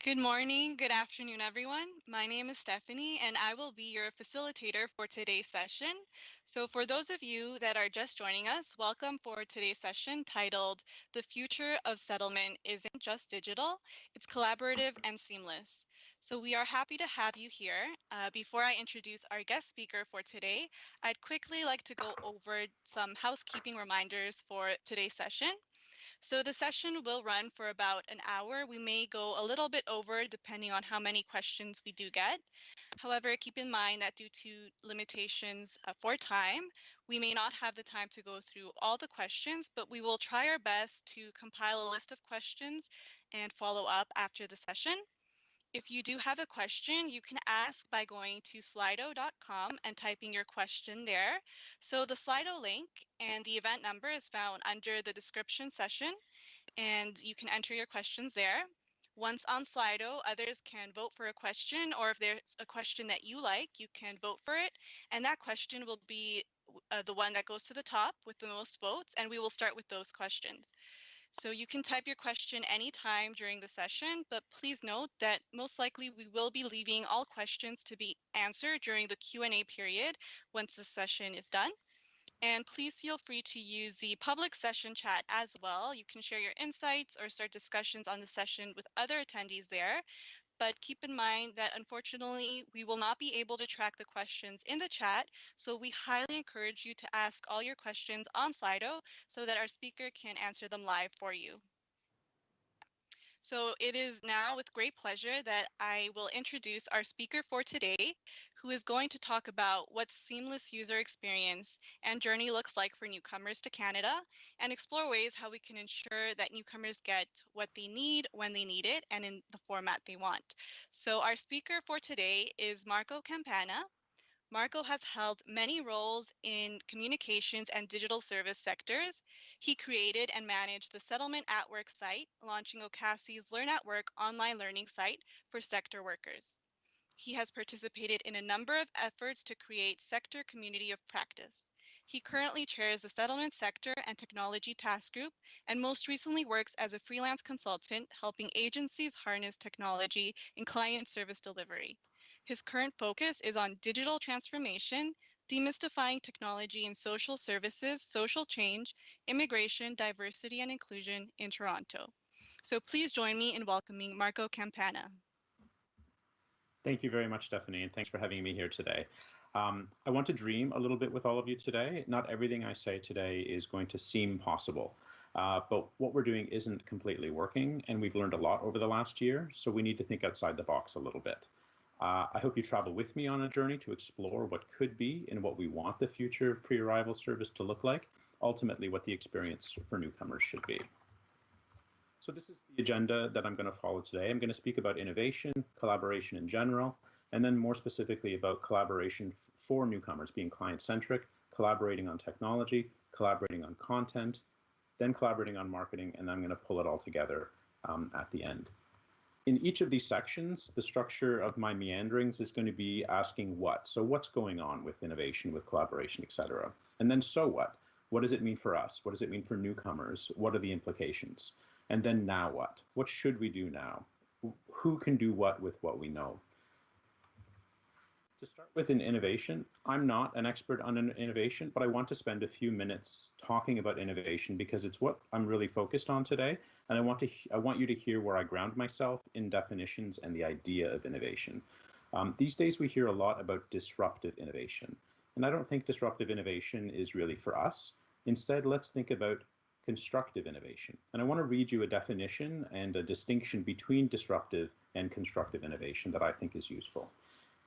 Good morning, good afternoon, everyone. My name is Stephanie, and I will be your facilitator for today's session. So for those of you that are just joining us, welcome for today's session titled, The Future of Settlement Isn't Just Digital, It's Collaborative and Seamless. So we are happy to have you here. Before I introduce our guest speaker for today, I'd quickly like to go over some housekeeping reminders for today's session. So the session will run for about an hour. We may go a little bit over depending on how many questions we do get. However, keep in mind that due to limitations for time, we may not have the time to go through all the questions, but we will try our best to compile a list of questions and follow up after the session. If you do have a question, you can ask by going to slido.com and typing your question there. So the Slido link and the event number is found under the description session, and you can enter your questions there. Once on Slido, others can vote for a question, or if there's a question that you like, you can vote for it, and that question will be the one that goes to the top with the most votes, and we will start with those questions. So you can type your question anytime during the session, but please note that most likely we will be leaving all questions to be answered during the Q&A period once the session is done. And please feel free to use the public session chat as well. You can share your insights or start discussions on the session with other attendees there. But keep in mind that unfortunately, we will not be able to track the questions in the chat. So we highly encourage you to ask all your questions on Slido so that our speaker can answer them live for you. So it is now with great pleasure that I will introduce our speaker for today, who is going to talk about what seamless user experience and journey looks like for newcomers to Canada, and explore ways how we can ensure that newcomers get what they need when they need it and in the format they want. So our speaker for today is Marco Campana. Marco has held many roles in communications and digital service sectors. He created and managed the Settlement at Work site, launching OCASI's Learn at Work online learning site for sector workers. He has participated in a number of efforts to create sector community of practice. He currently chairs the Settlement Sector and Technology Task Group, and most recently works as a freelance consultant helping agencies harness technology in client service delivery. His current focus is on digital transformation, demystifying technology in social services, social change, immigration, diversity, and inclusion in Toronto. So please join me in welcoming Marco Campana. Thank you very much, Stephanie, and thanks for having me here today. I want to dream a little bit with all of you today. Not everything I say today is going to seem possible, but what we're doing isn't completely working, and we've learned a lot over the last year, so we need to think outside the box a little bit. I hope you travel with me on a journey to explore what could be and what we want the future of pre-arrival service to look like, ultimately what the experience for newcomers should be. So this is the agenda that I'm going to follow today. I'm going to speak about innovation, collaboration in general, and then more specifically about collaboration for newcomers, being client-centric, collaborating on technology, collaborating on content, then collaborating on marketing, and I'm going to pull it all together at the end. In each of these sections, the structure of my meanderings is going to be asking what. So what's going on with innovation, with collaboration, et cetera? And then so what? What does it mean for us? What does it mean for newcomers? What are the implications? And then now what? What should we do now? Who can do what with what we know? To start with in innovation, I'm not an expert on innovation, but I want to spend a few minutes talking about innovation because it's what I'm really focused on today. And I want you to hear where I ground myself in definitions and the idea of innovation. These days we hear a lot about disruptive innovation. And I don't think disruptive innovation is really for us. Instead, let's think about constructive innovation. And I want to read you a definition and a distinction between disruptive and constructive innovation that I think is useful.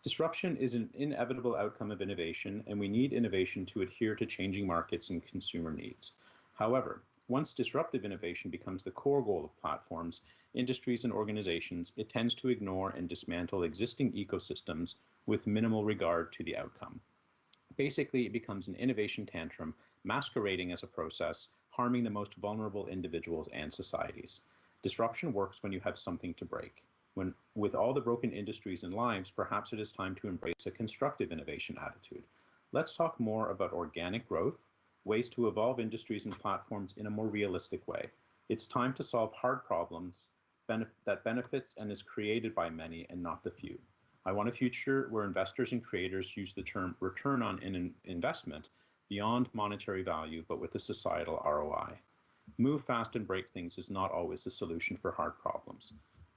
Disruption is an inevitable outcome of innovation, and we need innovation to adhere to changing markets and consumer needs. However, once disruptive innovation becomes the core goal of platforms, industries, and organizations, it tends to ignore and dismantle existing ecosystems with minimal regard to the outcome. Basically, it becomes an innovation tantrum masquerading as a process, harming the most vulnerable individuals and societies. Disruption works when you have something to break. When, with all the broken industries and lives, perhaps it is time to embrace a constructive innovation attitude. Let's talk more about organic growth, ways to evolve industries and platforms in a more realistic way. It's time to solve hard problems that benefits and is created by many and not the few. I want a future where investors and creators use the term return on an investment beyond monetary value, but with a societal ROI. Move fast and break things is not always the solution for hard problems.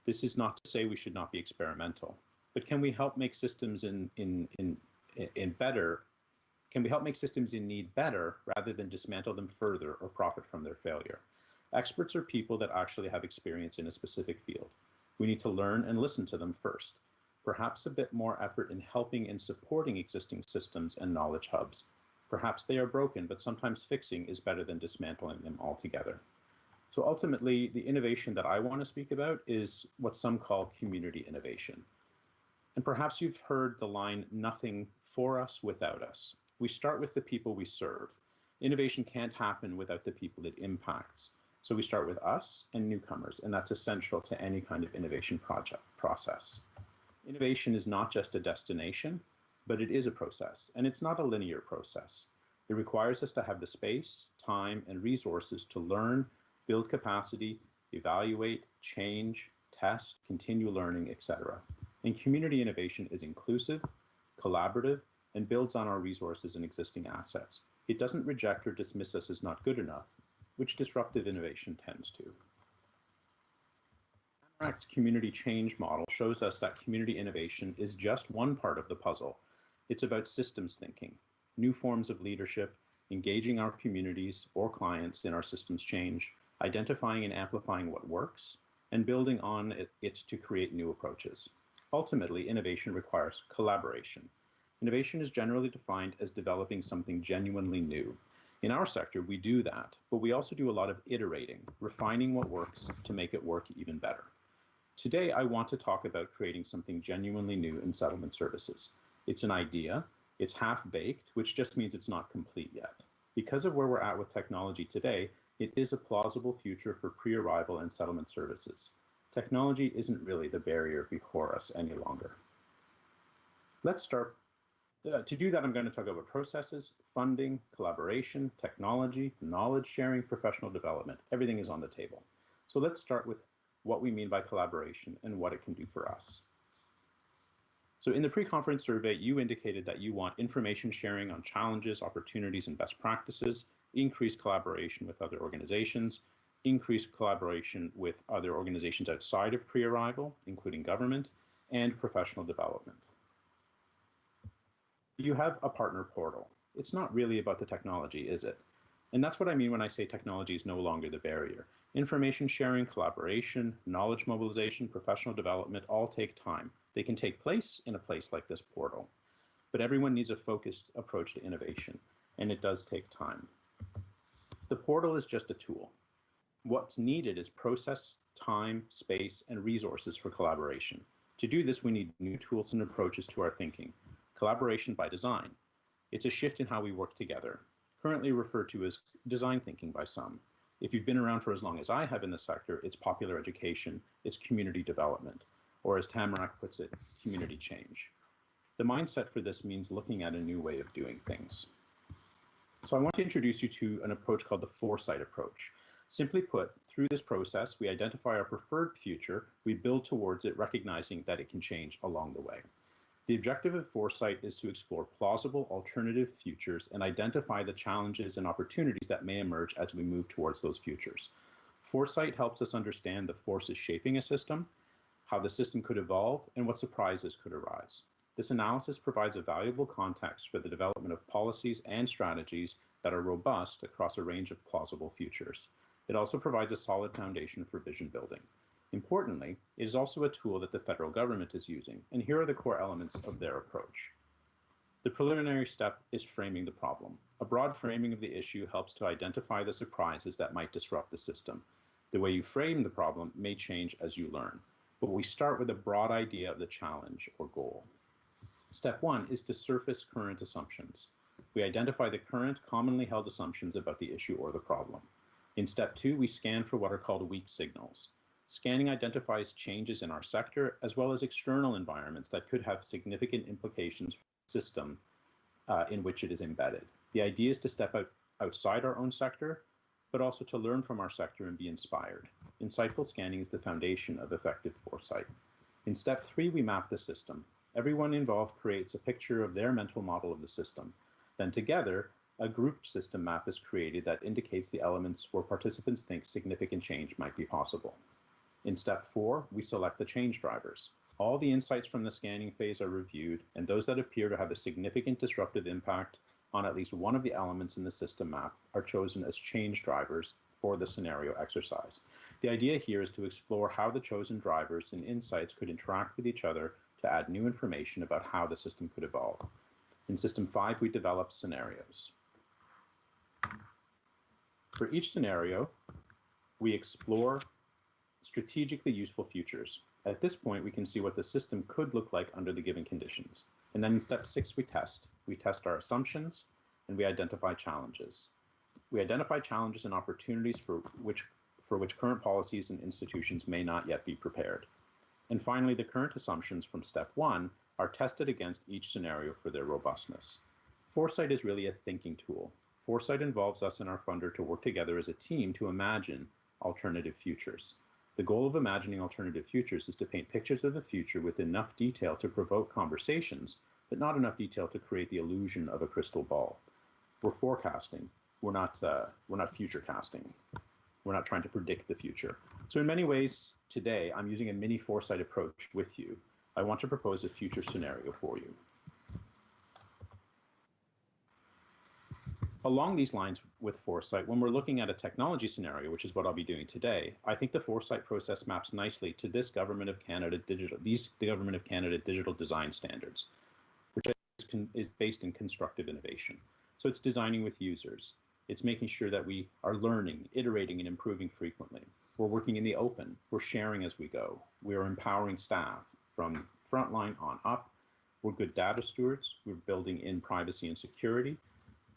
This is not to say we should not be experimental, but can we help make systems better? Can we help make systems in need better rather than dismantle them further or profit from their failure? Experts are people that actually have experience in a specific field. We need to learn and listen to them first. Perhaps a bit more effort in helping and supporting existing systems and knowledge hubs. Perhaps they are broken, but sometimes fixing is better than dismantling them altogether. So ultimately, the innovation that I want to speak about is what some call community innovation. And perhaps you've heard the line, nothing for us without us. We start with the people we serve. Innovation can't happen without the people it impacts. So we start with us and newcomers, and that's essential to any kind of innovation process. Innovation is not just a destination, but it is a process, and it's not a linear process. It requires us to have the space, time, and resources to learn, build capacity, evaluate, change, test, continue learning, etc. And community innovation is inclusive, collaborative, and builds on our resources and existing assets. It doesn't reject or dismiss us as not good enough, which disruptive innovation tends to. Tamarac's community change model shows us that community innovation is just one part of the puzzle. It's about systems thinking, new forms of leadership, engaging our communities or clients in our systems change, identifying and amplifying what works, and building on it to create new approaches. Ultimately, innovation requires collaboration. Innovation is generally defined as developing something genuinely new. In our sector, we do that, but we also do a lot of iterating, refining what works to make it work even better. Today, I want to talk about creating something genuinely new in settlement services. It's an idea, it's half-baked, which just means it's not complete yet. Because of where we're at with technology today, it is a plausible future for pre-arrival and settlement services. Technology isn't really the barrier before us any longer. Let's start. To do that, I'm going to talk about processes, funding, collaboration, technology, knowledge sharing, professional development. Everything is on the table. So let's start with what we mean by collaboration and what it can do for us. So in the pre-conference survey, you indicated that you want information sharing on challenges, opportunities, and best practices, increased collaboration with other organizations, increased collaboration with other organizations outside of pre-arrival, including government, and professional development. You have a partner portal. It's not really about the technology, is it? And that's what I mean when I say technology is no longer the barrier. Information sharing, collaboration, knowledge mobilization, professional development all take time. They can take place in a place like this portal. But everyone needs a focused approach to innovation, and it does take time. The portal is just a tool. What's needed is process, time, space, and resources for collaboration. To do this, we need new tools and approaches to our thinking. Collaboration by design. It's a shift in how we work together, currently referred to as design thinking by some. If you've been around for as long as I have in the sector, it's popular education, it's community development, or as Tamarack puts it, community change. The mindset for this means looking at a new way of doing things. So I want to introduce you to an approach called the Foresight Approach. Simply put, through this process, we identify our preferred future, we build towards it, recognizing that it can change along the way. The objective of Foresight is to explore plausible alternative futures and identify the challenges and opportunities that may emerge as we move towards those futures. Foresight helps us understand the forces shaping a system, how the system could evolve, and what surprises could arise. This analysis provides a valuable context for the development of policies and strategies that are robust across a range of plausible futures. It also provides a solid foundation for vision building. Importantly, it is also a tool that the federal government is using, and here are the core elements of their approach. The preliminary step is framing the problem. A broad framing of the issue helps to identify the surprises that might disrupt the system. The way you frame the problem may change as you learn, but we start with a broad idea of the challenge or goal. Step one is to surface current assumptions. We identify the current commonly held assumptions about the issue or the problem. In step two, we scan for what are called weak signals. Scanning identifies changes in our sector as well as external environments that could have significant implications for the system in which it is embedded. The idea is to step outside our own sector, but also to learn from our sector and be inspired. Insightful scanning is the foundation of effective foresight. In step 3, we map the system. Everyone involved creates a picture of their mental model of the system. Then together, a group system map is created that indicates the elements where participants think significant change might be possible. In step 4, we select the change drivers. All the insights from the scanning phase are reviewed, and those that appear to have a significant disruptive impact on at least one of the elements in the system map are chosen as change drivers for the scenario exercise. The idea here is to explore how the chosen drivers and insights could interact with each other to add new information about how the system could evolve. In System 5, we develop scenarios. For each scenario, we explore strategically useful futures. At this point, we can see what the system could look like under the given conditions. And then in step 6, we test. We test our assumptions and we identify challenges. We identify challenges and opportunities for which current policies and institutions may not yet be prepared. And finally, the current assumptions from step 1 are tested against each scenario for their robustness. Foresight is really a thinking tool. Foresight involves us and our funder to work together as a team to imagine alternative futures. The goal of imagining alternative futures is to paint pictures of the future with enough detail to provoke conversations, but not enough detail to create the illusion of a crystal ball. We're forecasting. We're not future casting. We're not trying to predict the future. So in many ways, today, I'm using a mini foresight approach with you. I want to propose a future scenario for you. Along these lines with foresight, when we're looking at a technology scenario, which is what I'll be doing today, I think the foresight process maps nicely to these Government of Canada digital design standards, which is based in constructive innovation. So it's designing with users. It's making sure that we are learning, iterating, and improving frequently. We're working in the open. We're sharing as we go. We are empowering staff from frontline on up. We're good data stewards. We're building in privacy and security.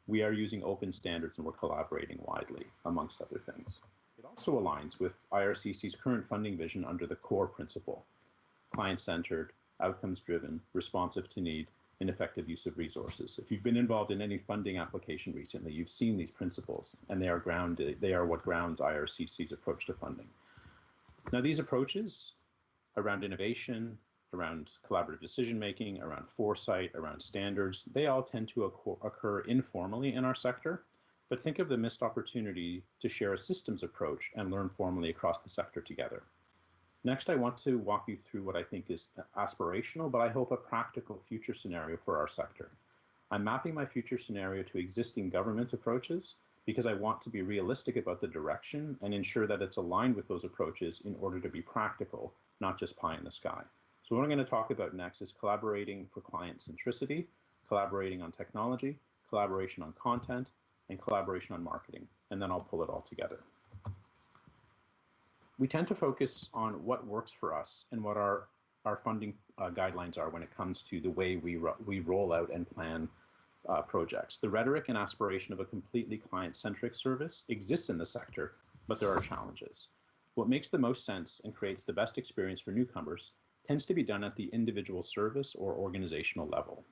We are using open standards and we're collaborating widely, amongst other things. It also aligns with IRCC's current funding vision under the core principle: client-centered, outcomes-driven, responsive to need, and effective use of resources. If you've been involved in any funding application recently, you've seen these principles, and they are what grounds IRCC's approach to funding. Now, these approaches around innovation, around collaborative decision-making, around foresight, around standards, they all tend to occur informally in our sector, but think of the missed opportunity to share a systems approach and learn formally across the sector together. Next, I want to walk you through what I think is aspirational, but I hope a practical future scenario for our sector. I'm mapping my future scenario to existing government approaches because I want to be realistic about the direction and ensure that it's aligned with those approaches in order to be practical, not just pie in the sky. So what I'm going to talk about next is collaborating for client centricity, collaborating on technology, collaboration on content, and collaboration on marketing, and then I'll pull it all together. We tend to focus on what works for us and what our funding guidelines are when it comes to the way we roll out and plan projects. The rhetoric and aspiration of a completely client-centric service exists in the sector, but there are challenges. What makes the most sense and creates the best experience for newcomers tends to be done at the individual service or organizational level.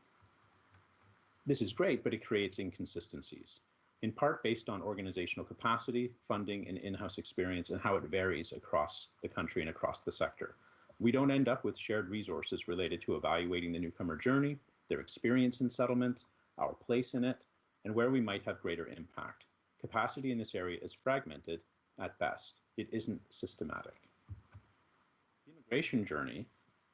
This is great, but it creates inconsistencies, in part based on organizational capacity, funding, and in-house experience, and how it varies across the country and across the sector. We don't end up with shared resources related to evaluating the newcomer journey, their experience in settlement, our place in it, and where we might have greater impact. Capacity in this area is fragmented at best. It isn't systematic. The immigration journey,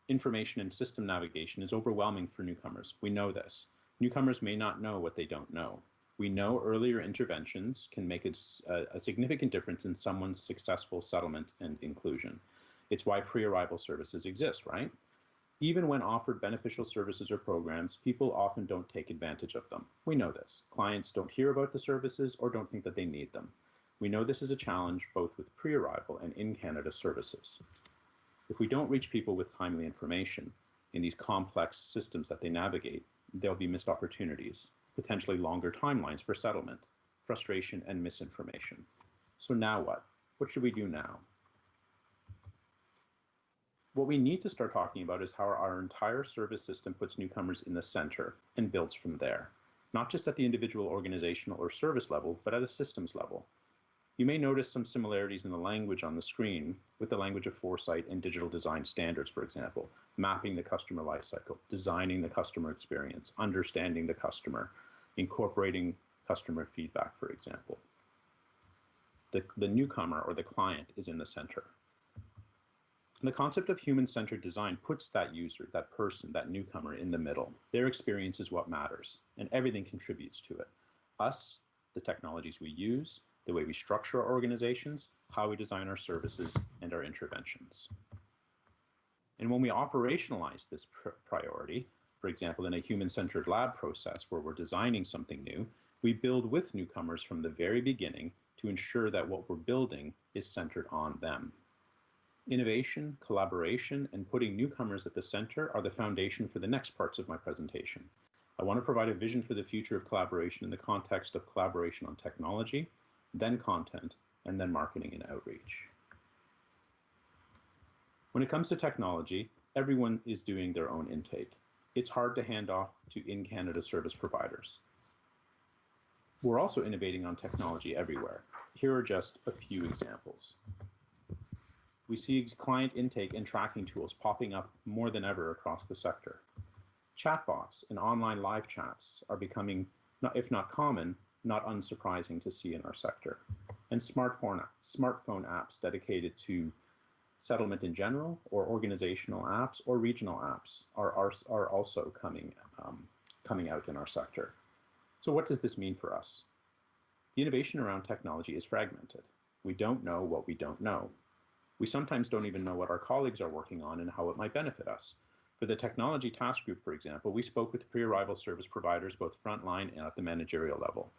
information and system navigation, is overwhelming for newcomers. We know this. Newcomers may not know what they don't know. We know earlier interventions can make a significant difference in someone's successful settlement and inclusion. It's why pre-arrival services exist, right? Even when offered beneficial services or programs, people often don't take advantage of them. We know this. Clients don't hear about the services or don't think that they need them. We know this is a challenge both with pre-arrival and in-Canada services. If we don't reach people with timely information in these complex systems that they navigate, there'll be missed opportunities, potentially longer timelines for settlement, frustration, and misinformation. So now what? What should we do now? What we need to start talking about is how our entire service system puts newcomers in the center and builds from there, not just at the individual organizational or service level, but at a systems level. You may notice some similarities in the language on the screen with the language of Foresight and digital design standards, for example, mapping the customer lifecycle, designing the customer experience, understanding the customer, incorporating customer feedback, for example. The newcomer or the client is in the center. The concept of human-centered design puts that user, that person, that newcomer in the middle. Their experience is what matters, and everything contributes to it. Us, the technologies we use, the way we structure our organizations, how we design our services, and our interventions. And when we operationalize this priority, for example, in a human-centered lab process where we're designing something new, we build with newcomers from the very beginning to ensure that what we're building is centered on them. Innovation, collaboration, and putting newcomers at the center are the foundation for the next parts of my presentation. I want to provide a vision for the future of collaboration in the context of collaboration on technology, then content, and then marketing and outreach. When it comes to technology, everyone is doing their own intake. It's hard to hand off to in-Canada service providers. We're also innovating on technology everywhere. Here are just a few examples. We see client intake and tracking tools popping up more than ever across the sector. Chatbots and online live chats are becoming, if not common, not unsurprising to see in our sector. And smartphone apps dedicated to settlement in general, or organizational apps, or regional apps are also coming out in our sector. So what does this mean for us? The innovation around technology is fragmented. We don't know what we don't know. We sometimes don't even know what our colleagues are working on and how it might benefit us. For the technology task group, for example, we spoke with pre-arrival service providers, both frontline and at the managerial level.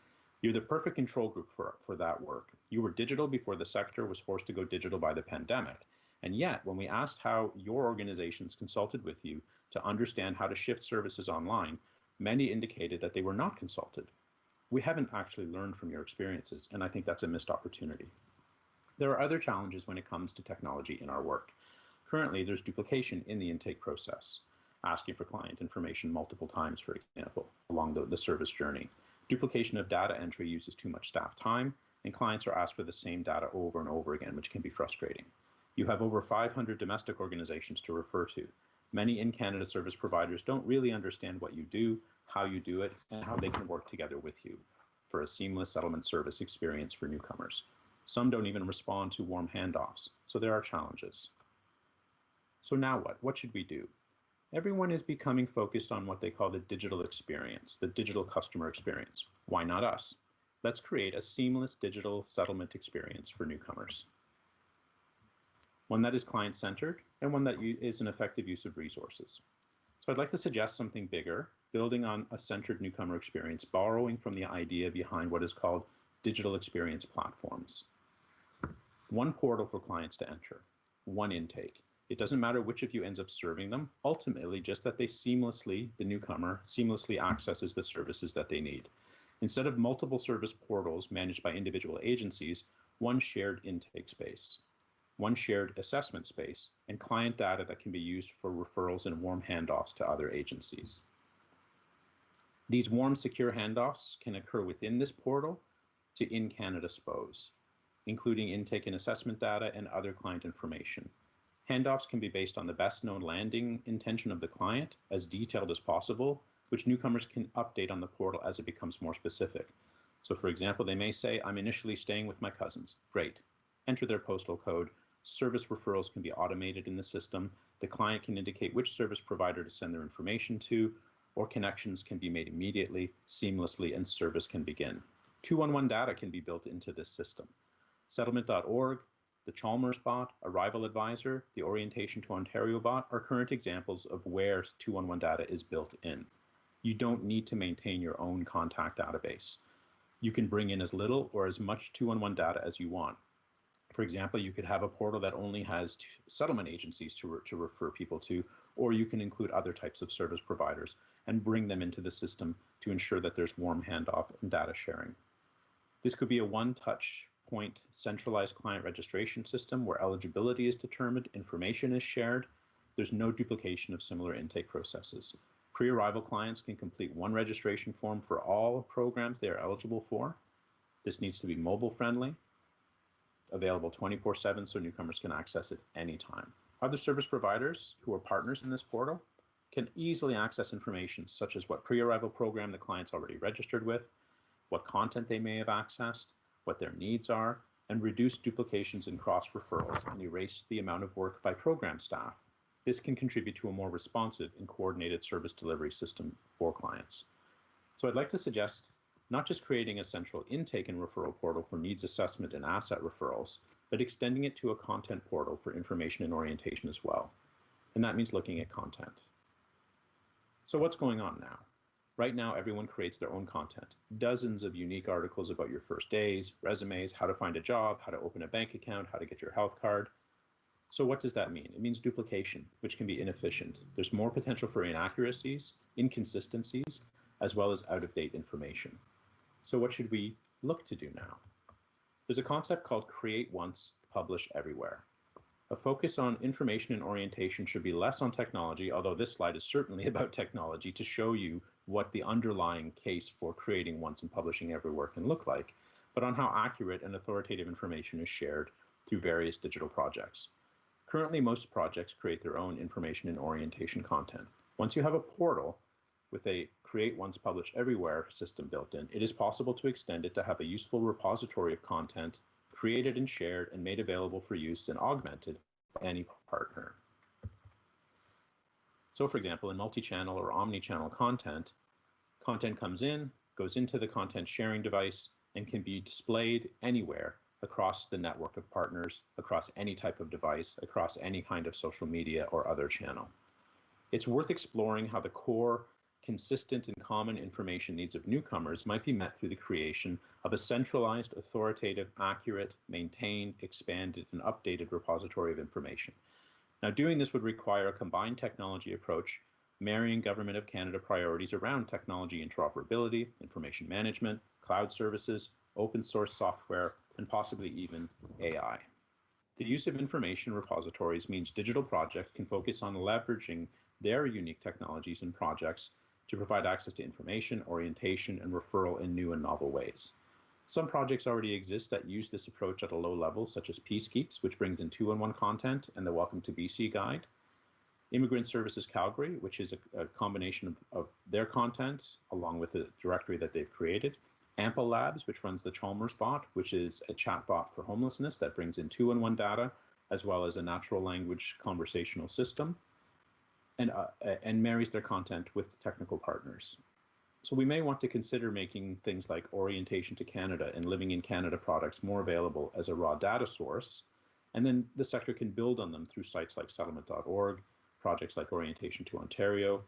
You're the perfect control group for that work. You were digital before the sector was forced to go digital by the pandemic. And yet, when we asked how your organizations consulted with you to understand how to shift services online, many indicated that they were not consulted. We haven't actually learned from your experiences, and I think that's a missed opportunity. There are other challenges when it comes to technology in our work. Currently, there's duplication in the intake process, asking for client information multiple times, for example, along the service journey. Duplication of data entry uses too much staff time, and clients are asked for the same data over and over again, which can be frustrating. You have over 500 domestic organizations to refer to. Many in-Canada service providers don't really understand what you do, how you do it, and how they can work together with you for a seamless settlement service experience for newcomers. Some don't even respond to warm handoffs, so there are challenges. So now what? What should we do? Everyone is becoming focused on what they call the digital experience, the digital customer experience. Why not us? Let's create a seamless digital settlement experience for newcomers. One that is client-centered and one that is an effective use of resources. So I'd like to suggest something bigger, building on a centered newcomer experience, borrowing from the idea behind what is called digital experience platforms. One portal for clients to enter, one intake. It doesn't matter which of you ends up serving them, ultimately just that the newcomer seamlessly accesses the services that they need. Instead of multiple service portals managed by individual agencies, one shared intake space, one shared assessment space, and client data that can be used for referrals and warm handoffs to other agencies. These warm, secure handoffs can occur within this portal to in-Canada SPOs, including intake and assessment data and other client information. Handoffs can be based on the best known landing intention of the client, as detailed as possible, which newcomers can update on the portal as it becomes more specific. So for example, they may say, I'm initially staying with my cousins. Great. Enter their postal code. Service referrals can be automated in the system. The client can indicate which service provider to send their information to, or connections can be made immediately, seamlessly, and service can begin. 211 data can be built into this system. Settlement.org, the Chalmers bot, Arrival Advisor, the Orientation to Ontario bot are current examples of where 211 data is built in. You don't need to maintain your own contact database. You can bring in as little or as much 211 data as you want. For example, you could have a portal that only has settlement agencies to refer people to, or you can include other types of service providers and bring them into the system to ensure that there's warm handoff and data sharing. This could be a one-touch point centralized client registration system where eligibility is determined, information is shared. There's no duplication of similar intake processes. Pre-arrival clients can complete one registration form for all programs they are eligible for. This needs to be mobile friendly. available 24/7 so newcomers can access it anytime. Other service providers who are partners in this portal can easily access information such as what pre-arrival program the client's already registered with, what content they may have accessed, what their needs are, and reduce duplications and cross-referrals and erase the amount of work by program staff. This can contribute to a more responsive and coordinated service delivery system for clients. So I'd like to suggest not just creating a central intake and referral portal for needs assessment and asset referrals, but extending it to a content portal for information and orientation as well. And that means looking at content. So what's going on now? Right now, everyone creates their own content. Dozens of unique articles about your first days, resumes, how to find a job, how to open a bank account, how to get your health card. So what does that mean? It means duplication, which can be inefficient. There's more potential for inaccuracies, inconsistencies, as well as out-of-date information. So what should we look to do now? There's a concept called create once, publish everywhere. A focus on information and orientation should be less on technology, although this slide is certainly about technology to show you what the underlying case for creating once and publishing everywhere can look like, but on how accurate and authoritative information is shared through various digital projects. Currently, most projects create their own information and orientation content. Once you have a portal with a create once, publish everywhere system built in, it is possible to extend it to have a useful repository of content created and shared and made available for use and augmented by any partner. So for example, in multi-channel or omni-channel content comes in, goes into the content sharing device, and can be displayed anywhere across the network of partners, across any type of device, across any kind of social media or other channel. It's worth exploring how the core, consistent and common information needs of newcomers might be met through the creation of a centralized, authoritative, accurate, maintained, expanded, and updated repository of information. Now, doing this would require a combined technology approach, marrying Government of Canada priorities around technology interoperability, information management, cloud services, open source software, and possibly even AI. The use of information repositories means digital projects can focus on leveraging their unique technologies and projects to provide access to information, orientation, and referral in new and novel ways. Some projects already exist that use this approach at a low level, such as Peacekeeps, which brings in 2-in-1 content, and the Welcome to BC guide. Immigrant Services Calgary, which is a combination of their content, along with a directory that they've created. Ample Labs, which runs the Chalmers bot, which is a chatbot for homelessness that brings in 2-in-1 data, as well as a natural language conversational system, and marries their content with technical partners. So we may want to consider making things like Orientation to Canada and Living in Canada products more available as a raw data source, and then the sector can build on them through sites like settlement.org, projects like Orientation to Ontario.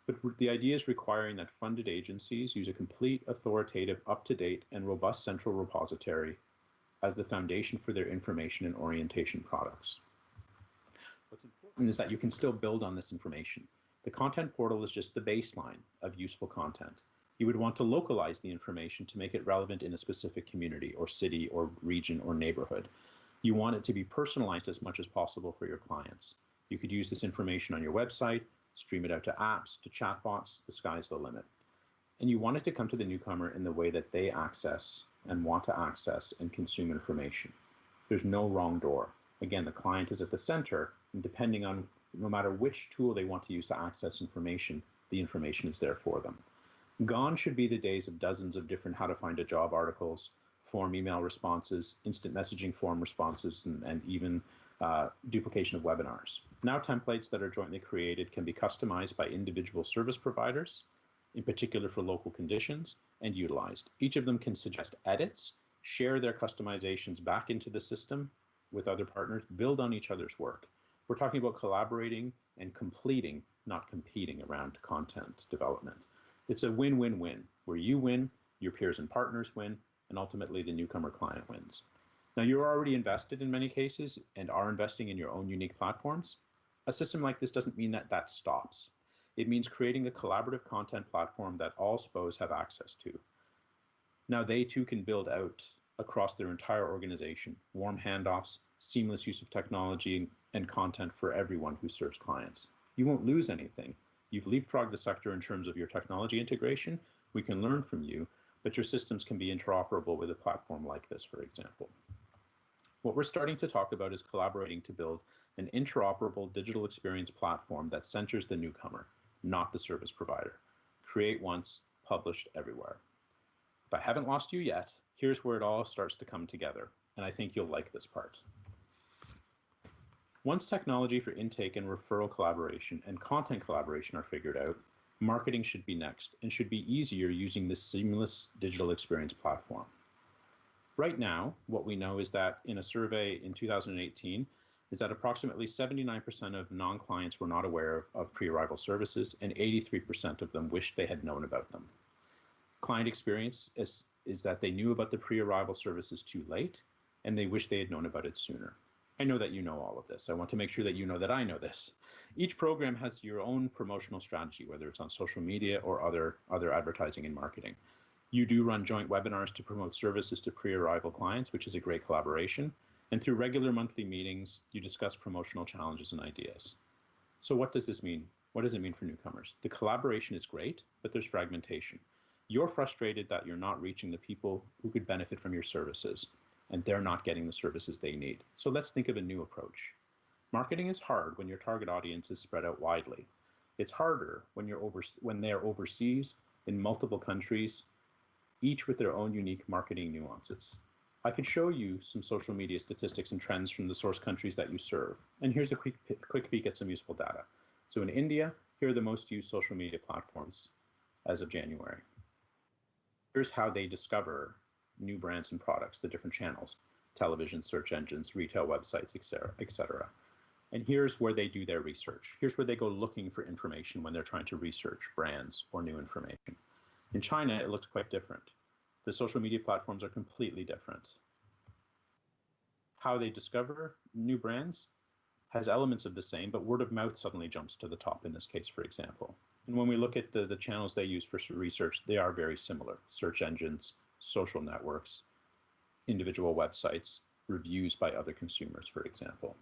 But the idea is requiring that funded agencies use a complete, authoritative, up-to-date, and robust central repository as the foundation for their information and orientation products. What's important is that you can still build on this information. The content portal is just the baseline of useful content. You would want to localize the information to make it relevant in a specific community or city or region or neighborhood. You want it to be personalized as much as possible for your clients. You could use this information on your website, stream it out to apps, to chatbots, the sky's the limit. And you want it to come to the newcomer in the way that they access and want to access and consume information. There's no wrong door. Again, the client is at the center, and depending on no matter which tool they want to use to access information, the information is there for them. Gone should be the days of dozens of different how to find a job articles, form email responses, instant messaging form responses, and even duplication of webinars. Now templates that are jointly created can be customized by individual service providers, in particular for local conditions, and utilized. Each of them can suggest edits, share their customizations back into the system with other partners, build on each other's work. We're talking about collaborating and completing, not competing around content development. It's a win-win-win, where you win, your peers and partners win, and ultimately the newcomer client wins. Now, you're already invested in many cases and are investing in your own unique platforms. A system like this doesn't mean that that stops. It means creating a collaborative content platform that all SPOs have access to. Now, they too can build out across their entire organization, warm handoffs, seamless use of technology and content for everyone who serves clients. You won't lose anything. You've leapfrogged the sector in terms of your technology integration. We can learn from you, but your systems can be interoperable with a platform like this, for example. What we're starting to talk about is collaborating to build an interoperable digital experience platform that centers the newcomer, not the service provider. Create once, published everywhere. If I haven't lost you yet, here's where it all starts to come together, and I think you'll like this part. Once technology for intake and referral collaboration and content collaboration are figured out, marketing should be next and should be easier using this seamless digital experience platform. Right now, what we know is that in a survey in 2018, is that approximately 79% of non-clients were not aware of pre-arrival services, and 83% of them wished they had known about them. Client experience is that they knew about the pre-arrival services too late, and they wish they had known about it sooner. I know that you know all of this. I want to make sure that you know that I know this. Each program has your own promotional strategy, whether it's on social media or other advertising and marketing. You do run joint webinars to promote services to pre-arrival clients, which is a great collaboration. And through regular monthly meetings, you discuss promotional challenges and ideas. So what does this mean? What does it mean for newcomers? The collaboration is great, but there's fragmentation. You're frustrated that you're not reaching the people who could benefit from your services, and they're not getting the services they need. So let's think of a new approach. Marketing is hard when your target audience is spread out widely. It's harder when they're overseas in multiple countries, each with their own unique marketing nuances. I could show you some social media statistics and trends from the source countries that you serve. And here's a quick peek at some useful data. So in India, here are the most used social media platforms as of January. Here's how they discover new brands and products, the different channels: television, search engines, retail websites, etc. And here's where they do their research. Here's where they go looking for information when they're trying to research brands or new information. In China, it looks quite different. The social media platforms are completely different. How they discover new brands has elements of the same, but word of mouth suddenly jumps to the top in this case, for example. And when we look at the channels they use for research, they are very similar: search engines, social networks, individual websites, reviews by other consumers, for example.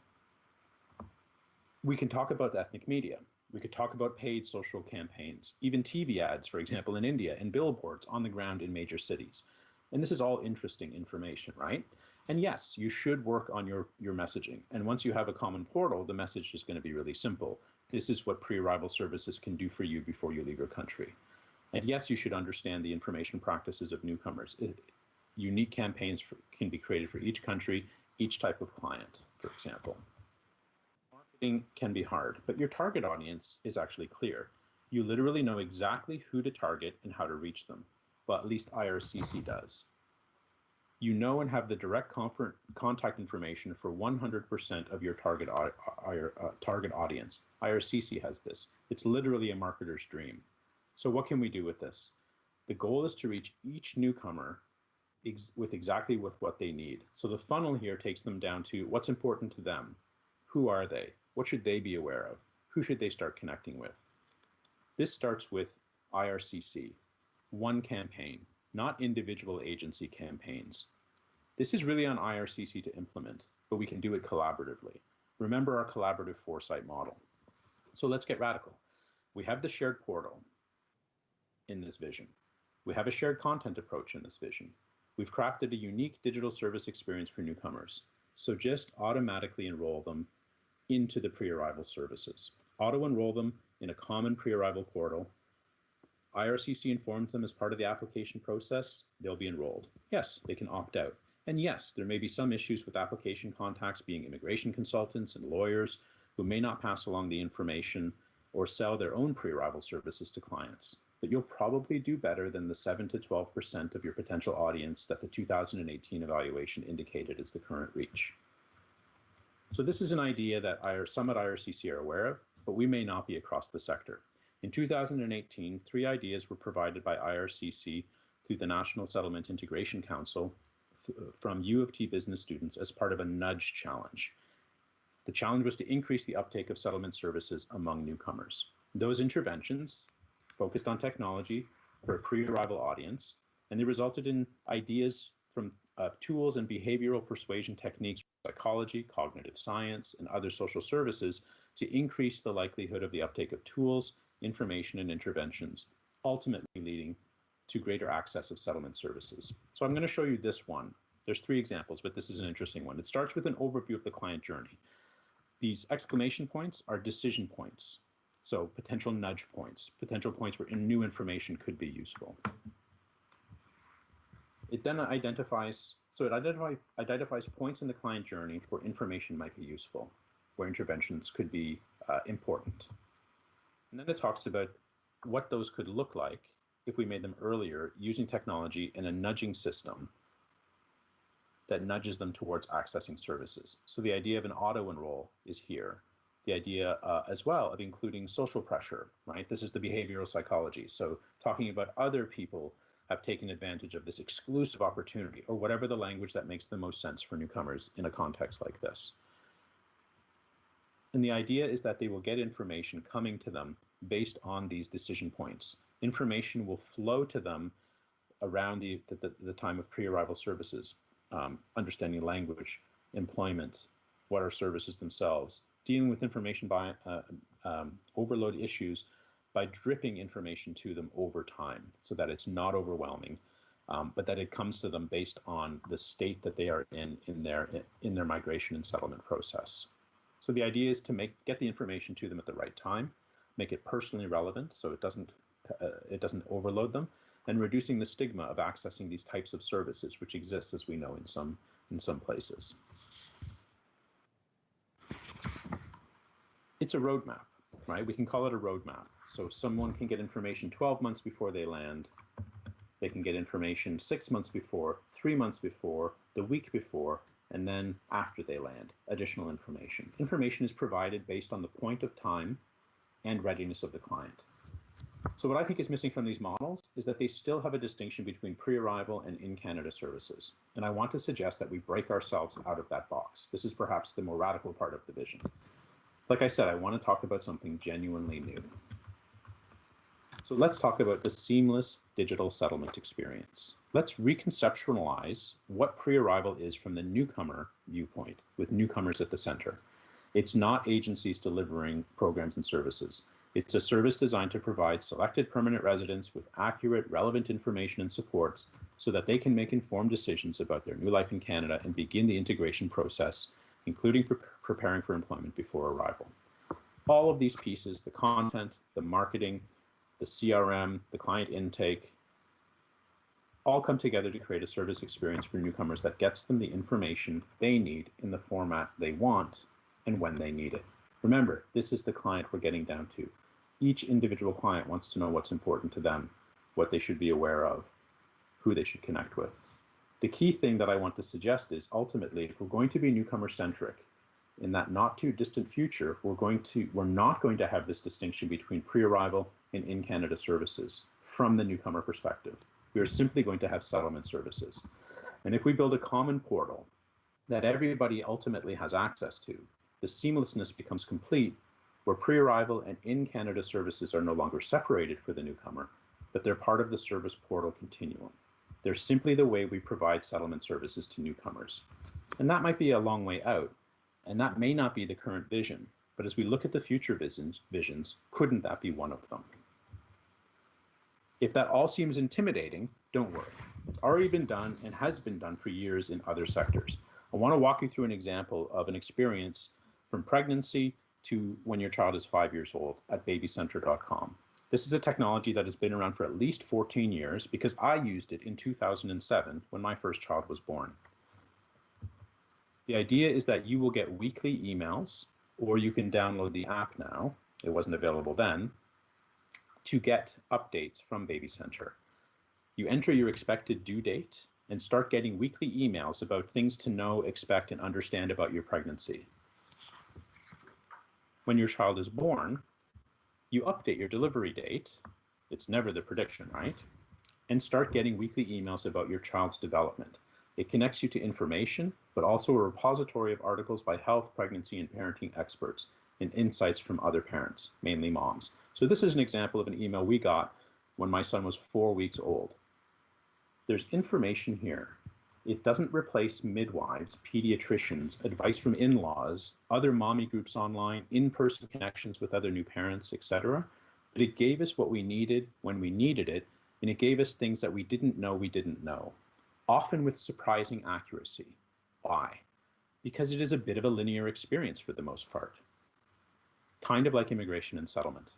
We can talk about ethnic media. We could talk about paid social campaigns, even TV ads, for example, in India, and billboards on the ground in major cities. And this is all interesting information, right? And yes, you should work on your messaging. And once you have a common portal, the message is going to be really simple. This is what pre-arrival services can do for you before you leave your country. And yes, you should understand the information practices of newcomers. Unique campaigns can be created for each country, each type of client, for example. Marketing can be hard, but your target audience is actually clear. You literally know exactly who to target and how to reach them. Well, at least IRCC does. You know and have the direct contact information for 100% of your target audience. IRCC has this. It's literally a marketer's dream. So what can we do with this? The goal is to reach each newcomer with exactly what they need. So the funnel here takes them down to what's important to them. Who are they? What should they be aware of? Who should they start connecting with? This starts with IRCC, one campaign, not individual agency campaigns. This is really on IRCC to implement, but we can do it collaboratively. Remember our collaborative foresight model. So let's get radical. We have the shared portal in this vision. We have a shared content approach in this vision. We've crafted a unique digital service experience for newcomers. So just automatically enroll them into the pre-arrival services. Auto-enroll them in a common pre-arrival portal. IRCC informs them as part of the application process, they'll be enrolled. Yes, they can opt out. And yes, there may be some issues with application contacts being immigration consultants and lawyers who may not pass along the information or sell their own pre-arrival services to clients. But you'll probably do better than the 7 to 12% of your potential audience that the 2018 evaluation indicated is the current reach. So this is an idea that some at IRCC are aware of, but we may not be across the sector. In 2018, 3 ideas were provided by IRCC through the National Settlement Integration Council from U of T business students as part of a nudge challenge. The challenge was to increase the uptake of settlement services among newcomers. Those interventions focused on technology for a pre-arrival audience, and they resulted in ideas from tools and behavioral persuasion techniques, psychology, cognitive science, and other social services to increase the likelihood of the uptake of tools, information, and interventions, ultimately leading to greater access of settlement services. So I'm going to show you this one. There's 3 examples, but this is an interesting one. It starts with an overview of the client journey. These exclamation points are decision points. So potential nudge points, potential points where new information could be useful. It then identifies points in the client journey where information might be useful, where interventions could be important. And then it talks about what those could look like if we made them earlier using technology and a nudging system that nudges them towards accessing services. So the idea of an auto enroll is here. The idea as well of including social pressure, right? This is the behavioral psychology. So talking about other people have taken advantage of this exclusive opportunity, or whatever the language that makes the most sense for newcomers in a context like this. And the idea is that they will get information coming to them based on these decision points. Information will flow to them around the time of pre-arrival services, understanding language, employment, what are services themselves, dealing with information by overload issues by dripping information to them over time so that it's not overwhelming, but that it comes to them based on the state that they are in their migration and settlement process. So the idea is to get the information to them at the right time, make it personally relevant so it doesn't overload them, and reducing the stigma of accessing these types of services, which exists, as we know, in some places. It's a roadmap, right? We can call it a roadmap. So someone can get information 12 months before they land. They can get information 6 months before, 3 months before, the week before, and then after they land, additional information. Information is provided based on the point of time and readiness of the client. So what I think is missing from these models is that they still have a distinction between pre-arrival and in-Canada services. And I want to suggest that we break ourselves out of that box. This is perhaps the more radical part of the vision. Like I said, I want to talk about something genuinely new. So let's talk about the seamless digital settlement experience. Let's reconceptualize what pre-arrival is from the newcomer viewpoint, with newcomers at the center. It's not agencies delivering programs and services. It's a service designed to provide selected permanent residents with accurate, relevant information and supports so that they can make informed decisions about their new life in Canada and begin the integration process, including preparing for employment before arrival. All of these pieces, the content, the marketing, the CRM, the client intake, all come together to create a service experience for newcomers that gets them the information they need in the format they want and when they need it. Remember, this is the client we're getting down to. Each individual client wants to know what's important to them, what they should be aware of, who they should connect with. The key thing that I want to suggest is ultimately, if we're going to be newcomer-centric, in that not too distant future, we're not going to have this distinction between pre-arrival and in-Canada services from the newcomer perspective. We are simply going to have settlement services. And if we build a common portal that everybody ultimately has access to, the seamlessness becomes complete, where pre-arrival and in-Canada services are no longer separated for the newcomer, but they're part of the service portal continuum. They're simply the way we provide settlement services to newcomers. And that might be a long way out, and that may not be the current vision, but as we look at the future visions, couldn't that be one of them? If that all seems intimidating, don't worry. It's already been done and has been done for years in other sectors. I want to walk you through an example of an experience from pregnancy to when your child is 5 years old at babycenter.com. This is a technology that has been around for at least 14 years because I used it in 2007 when my first child was born. The idea is that you will get weekly emails, or you can download the app now, it wasn't available then, to get updates from Baby Center. You enter your expected due date and start getting weekly emails about things to know, expect, and understand about your pregnancy. When your child is born, you update your delivery date, it's never the prediction, right? And start getting weekly emails about your child's development. It connects you to information, but also a repository of articles by health, pregnancy, and parenting experts and insights from other parents, mainly moms. So this is an example of an email we got when my son was 4 weeks old. There's information here. It doesn't replace midwives, pediatricians, advice from in-laws, other mommy groups online, in-person connections with other new parents, etc. But it gave us what we needed when we needed it, and it gave us things that we didn't know we didn't know. often with surprising accuracy. Why? Because it is a bit of a linear experience for the most part, kind of like immigration and settlement.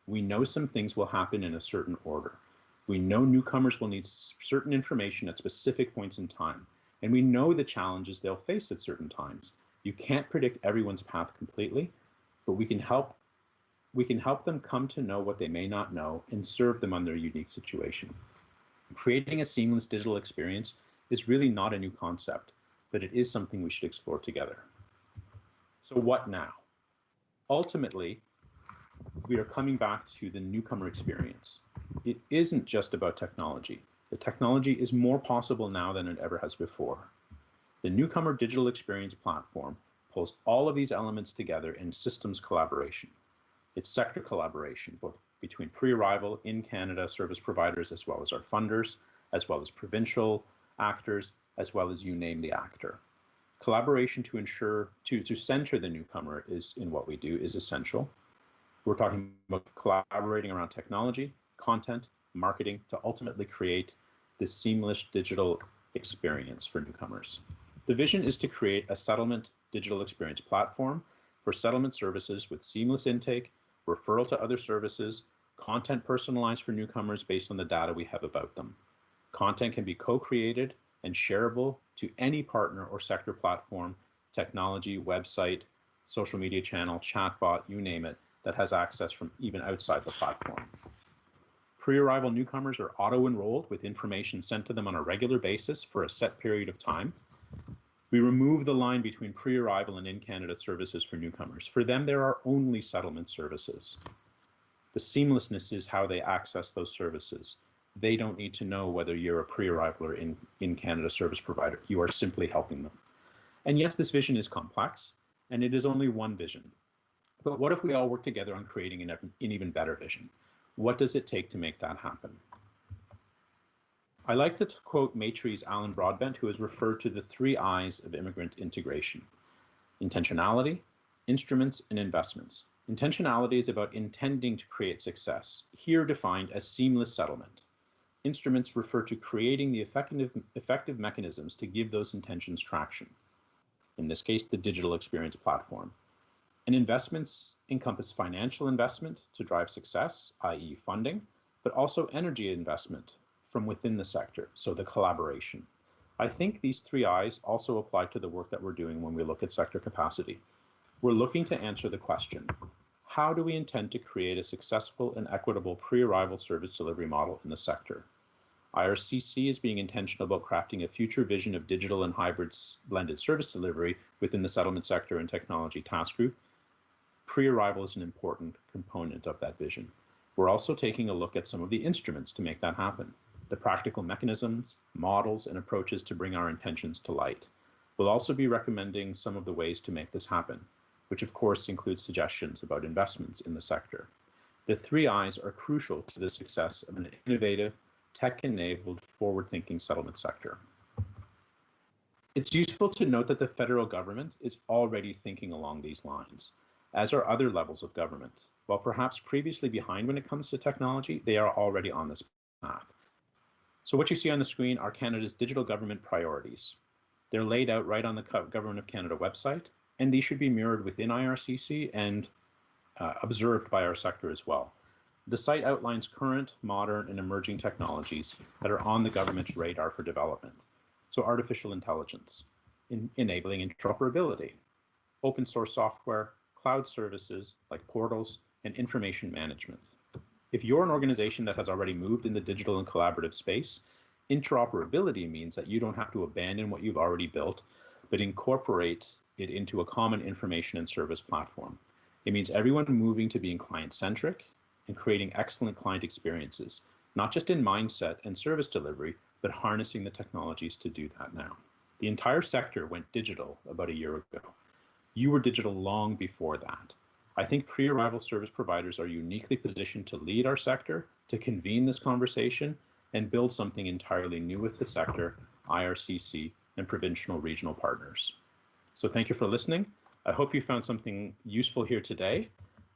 We know some things will happen in a certain order. We know newcomers will need certain information at specific points in time, and we know the challenges they'll face at certain times. You can't predict everyone's path completely, but we can help them come to know what they may not know and serve them on their unique situation. Creating a seamless digital experience is really not a new concept, but it is something we should explore together. So what now? Ultimately, we are coming back to the newcomer experience. It isn't just about technology. The technology is more possible now than it ever has before. The newcomer digital experience platform pulls all of these elements together in systems collaboration. It's sector collaboration, both between pre-arrival in Canada service providers, as well as our funders, as well as provincial actors, as well as you name the actor. Collaboration to ensure, to center the newcomer is in what we do is essential. We're talking about collaborating around technology, content, marketing to ultimately create this seamless digital experience for newcomers. The vision is to create a settlement digital experience platform for settlement services with seamless intake, referral to other services, content personalized for newcomers based on the data we have about them. Content can be co-created and shareable to any partner or sector platform, technology, website, social media channel, chatbot, you name it, that has access from even outside the platform. Pre-arrival newcomers are auto-enrolled with information sent to them on a regular basis for a set period of time. We remove the line between pre-arrival and in-Canada services for newcomers. For them, there are only settlement services. The seamlessness is how they access those services. They don't need to know whether you're a pre-arrival or in-Canada service provider. You are simply helping them. And yes, this vision is complex, and it is only one vision. But what if we all work together on creating an even better vision? What does it take to make that happen? I like to quote Maitre's Alan Broadbent, who has referred to the 3 I's of immigrant integration: intentionality, instruments, and investments. Intentionality is about intending to create success, here defined as seamless settlement. Instruments refer to creating the effective mechanisms to give those intentions traction. In this case, the digital experience platform. And investments encompass financial investment to drive success, i.e. funding, but also energy investment from within the sector, so the collaboration. I think these 3 I's also apply to the work that we're doing when we look at sector capacity. We're looking to answer the question, how do we intend to create a successful and equitable pre-arrival service delivery model in the sector? IRCC is being intentional about crafting a future vision of digital and hybrid blended service delivery within the settlement sector and technology task group. Pre-arrival is an important component of that vision. We're also taking a look at some of the instruments to make that happen, the practical mechanisms, models, and approaches to bring our intentions to light. We'll also be recommending some of the ways to make this happen, which of course includes suggestions about investments in the sector. The 3 I's are crucial to the success of an innovative, tech-enabled, forward-thinking settlement sector. It's useful to note that the federal government is already thinking along these lines, as are other levels of government. While perhaps previously behind when it comes to technology, they are already on this path. So what you see on the screen are Canada's digital government priorities. They're laid out right on the Government of Canada website, and these should be mirrored within IRCC and observed by our sector as well. The site outlines current, modern, and emerging technologies that are on the government's radar for development. So artificial intelligence, enabling interoperability, open source software, cloud services like portals, and information management. If you're an organization that has already moved in the digital and collaborative space, interoperability means that you don't have to abandon what you've already built, but incorporate it into a common information and service platform. It means everyone moving to being client-centric and creating excellent client experiences, not just in mindset and service delivery, but harnessing the technologies to do that now. The entire sector went digital about a year ago. You were digital long before that. I think pre-arrival service providers are uniquely positioned to lead our sector, to convene this conversation, and build something entirely new with the sector, IRCC, and provincial regional partners. So thank you for listening. I hope you found something useful here today.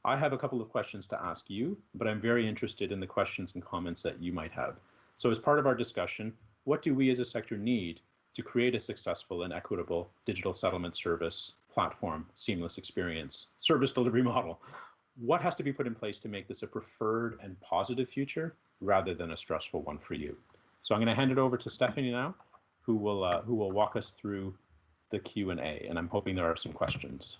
I have a couple of questions to ask you, but I'm very interested in the questions and comments that you might have. So as part of our discussion, what do we as a sector need to create a successful and equitable digital settlement service platform, seamless experience, service delivery model? What has to be put in place to make this a preferred and positive future rather than a stressful one for you? So I'm going to hand it over to Stephanie now, who will walk us through the Q&A, and I'm hoping there are some questions.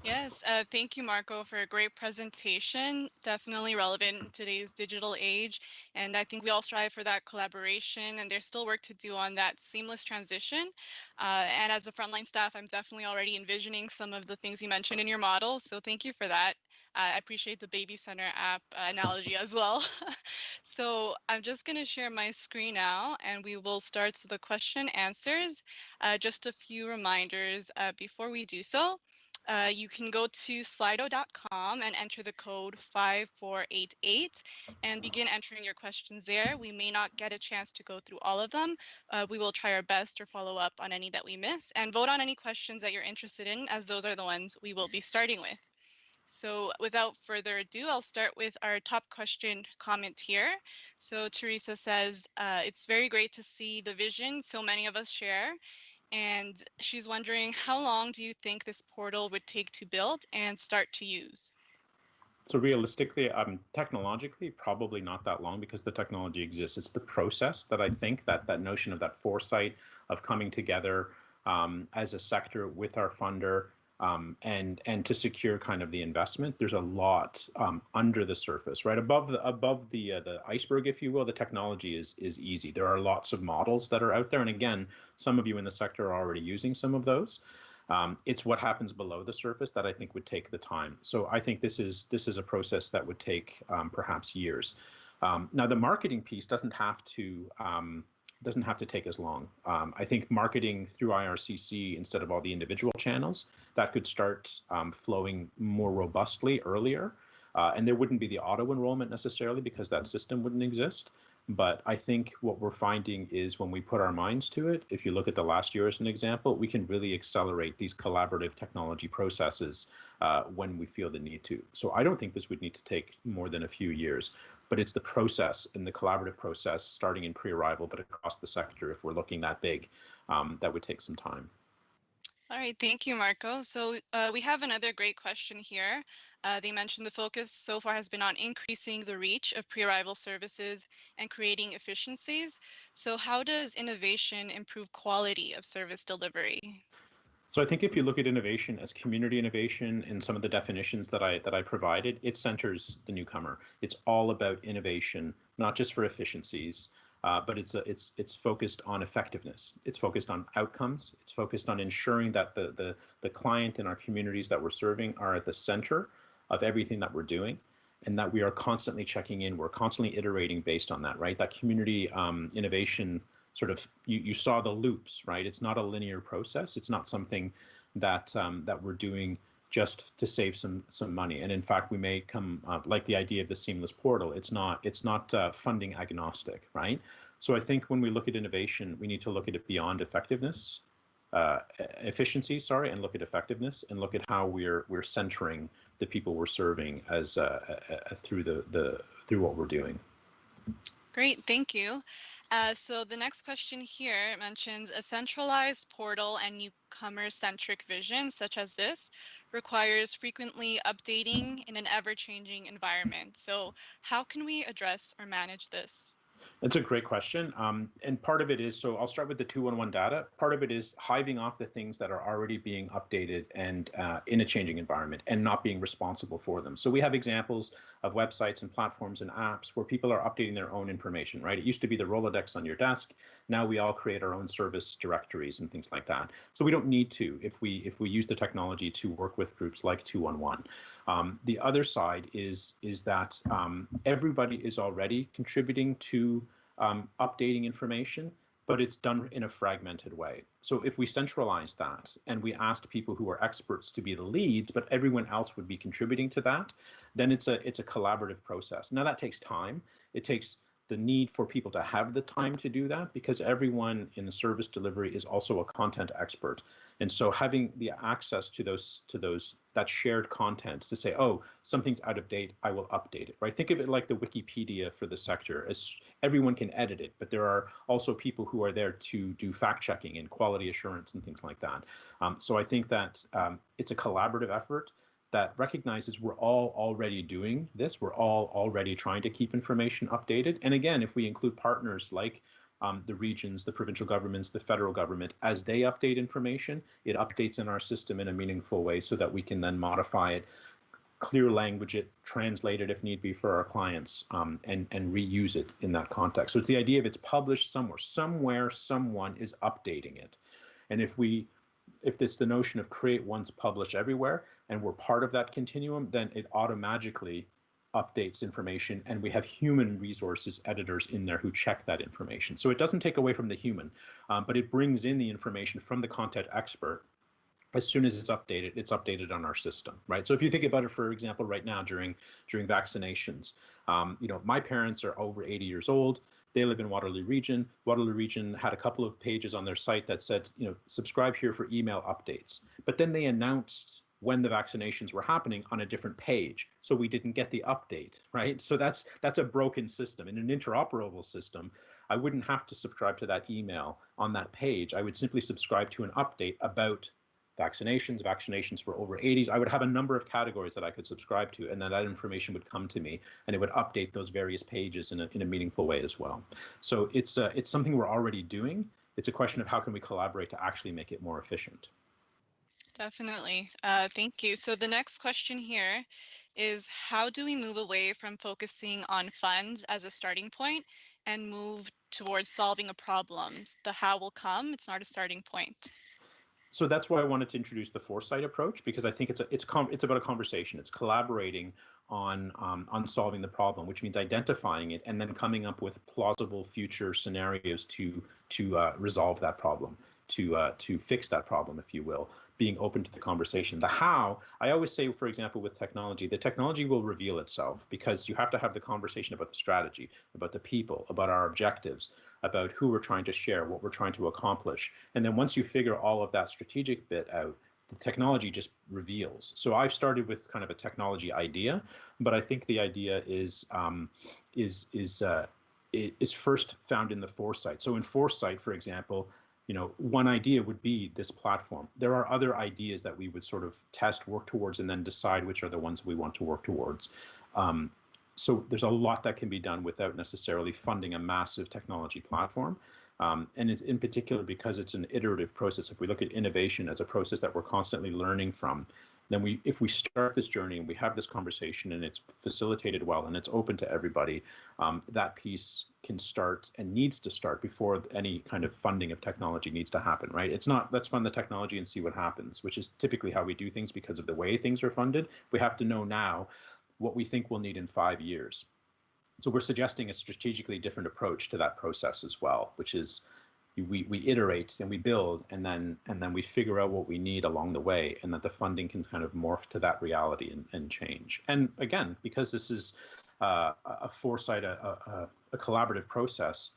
Yes, thank you, Marco, for a great presentation. Definitely relevant in today's digital age. And I think we all strive for that collaboration, and there's still work to do on that seamless transition. And as a frontline staff, I'm definitely already envisioning some of the things you mentioned in your model. So thank you for that. I appreciate the Baby Center app analogy as well. So I'm just going to share my screen now, and we will start the question answers. Just a few reminders before we do so. You can go to slido.com and enter the code 5488 and begin entering your questions there. We may not get a chance to go through all of them. We will try our best to follow up on any that we miss and vote on any questions that you're interested in, as those are the ones we will be starting with. So without further ado, I'll start with our top question comment here. So Teresa says, it's very great to see the vision so many of us share. And she's wondering, how long do you think this portal would take to build and start to use? So realistically, technologically, probably not that long because the technology exists. It's the process that I think that notion of that foresight of coming together as a sector with our funder and to secure kind of the investment. There's a lot under the surface, right above the iceberg, if you will. The technology is easy. There are lots of models that are out there, and again, some of you in the sector are already using some of those. It's what happens below the surface that I think would take the time. So I think this is a process that would take perhaps years. Now the marketing piece doesn't have to take as long. I think marketing through IRCC instead of all the individual channels, that could start flowing more robustly earlier. And there wouldn't be the auto enrollment necessarily because that system wouldn't exist. But I think what we're finding is when we put our minds to it, if you look at the last year as an example, we can really accelerate these collaborative technology processes when we feel the need to. So I don't think this would need to take more than a few years, but it's the process and the collaborative process starting in pre-arrival, but across the sector, if we're looking that big, that would take some time. All right, thank you, Marco. So we have another great question here. They mentioned the focus so far has been on increasing the reach of pre-arrival services and creating efficiencies. So how does innovation improve quality of service delivery? So I think if you look at innovation as community innovation and some of the definitions that I provided, it centers the newcomer. It's all about innovation, not just for efficiencies, but it's focused on effectiveness. It's focused on outcomes. It's focused on ensuring that the client and our communities that we're serving are at the center of everything that we're doing, and that we are constantly checking in. We're constantly iterating based on that, right? That community innovation sort of, you saw the loops, right? It's not a linear process. It's not something that that we're doing just to save some money. And in fact, we may come like the idea of the seamless portal. It's not funding agnostic, right? So I think when we look at innovation, we need to look at it beyond effectiveness, efficiency, sorry, and look at effectiveness and look at how we're centering the people we're serving as through through what we're doing. Great, thank you. So the next question here mentions a centralized portal and newcomer-centric vision, such as this, requires frequently updating in an ever-changing environment. So how can we address or manage this? That's a great question. And part of it is, so I'll start with the 211 data. Part of it is hiving off the things that are already being updated and in a changing environment and not being responsible for them. So we have examples of websites and platforms and apps where people are updating their own information, right? It used to be the Rolodex on your desk. Now we all create our own service directories and things like that. So we don't need to if we use the technology to work with groups like 211. The other side is that everybody is already contributing to updating information, but it's done in a fragmented way. So if we centralize that and we asked people who are experts to be the leads, but everyone else would be contributing to that, then it's a collaborative process. Now that takes time. It takes the need for people to have the time to do that, because everyone in the service delivery is also a content expert. And so having the access to that shared content to say, oh, something's out of date, I will update it, right? Think of it like the Wikipedia for the sector. As everyone can edit it, but there are also people who are there to do fact checking and quality assurance and things like that. So I think that it's a collaborative effort that recognizes we're all already doing this. We're all already trying to keep information updated. And again, if we include partners like the regions, the provincial governments, the federal government, as they update information, it updates in our system in a meaningful way so that we can then modify it, clear language it, translate it if need be for our clients, and reuse it in that context. So it's the idea of it's published somewhere. Somewhere, someone is updating it. And if it's the notion of create once, publish everywhere, and we're part of that continuum, then it automatically updates information, and we have human resources editors in there who check that information. So it doesn't take away from the human, but it brings in the information from the content expert. As soon as it's updated on our system, right? So if you think about it, for example, right now during vaccinations, my parents are over 80 years old. They live in Waterloo Region. Waterloo Region had a couple of pages on their site that said, subscribe here for email updates. But then they announced when the vaccinations were happening on a different page, so we didn't get the update, right? So that's a broken system. In an interoperable system, I wouldn't have to subscribe to that email on that page. I would simply subscribe to an update about vaccinations for over 80s. I would have a number of categories that I could subscribe to, and then that information would come to me, and it would update those various pages in a meaningful way as well. So it's something we're already doing. It's a question of how can we collaborate to actually make it more efficient. Definitely. Thank you. So the next question here is, how do we move away from focusing on funds as a starting point and move towards solving a problem? The how will come. It's not a starting point. So that's why I wanted to introduce the Foresight Approach, because I think it's about a conversation. It's collaborating on solving the problem, which means identifying it and then coming up with plausible future scenarios to resolve that problem, to fix that problem, if you will. Being open to the conversation. The how, I always say, for example, with technology, the technology will reveal itself, because you have to have the conversation about the strategy, about the people, about our objectives, about who we're trying to share, what we're trying to accomplish. And then once you figure all of that strategic bit out, the technology just reveals. So I've started with kind of a technology idea, but I think the idea is first found in the foresight. So in foresight, for example, one idea would be this platform. There are other ideas that we would sort of test, work towards, and then decide which are the ones we want to work towards. So there's a lot that can be done without necessarily funding a massive technology platform. And it's in particular because it's an iterative process. If we look at innovation as a process that we're constantly learning from, then if we start this journey and we have this conversation and it's facilitated well and it's open to everybody, that piece can start and needs to start before any kind of funding of technology needs to happen, right? It's not, let's fund the technology and see what happens, which is typically how we do things because of the way things are funded. We have to know now what we think we'll need in 5 years. So we're suggesting a strategically different approach to that process as well, which is we iterate and we build, and then we figure out what we need along the way, and that the funding can kind of morph to that reality and change. And again, because this is a foresight, a collaborative process,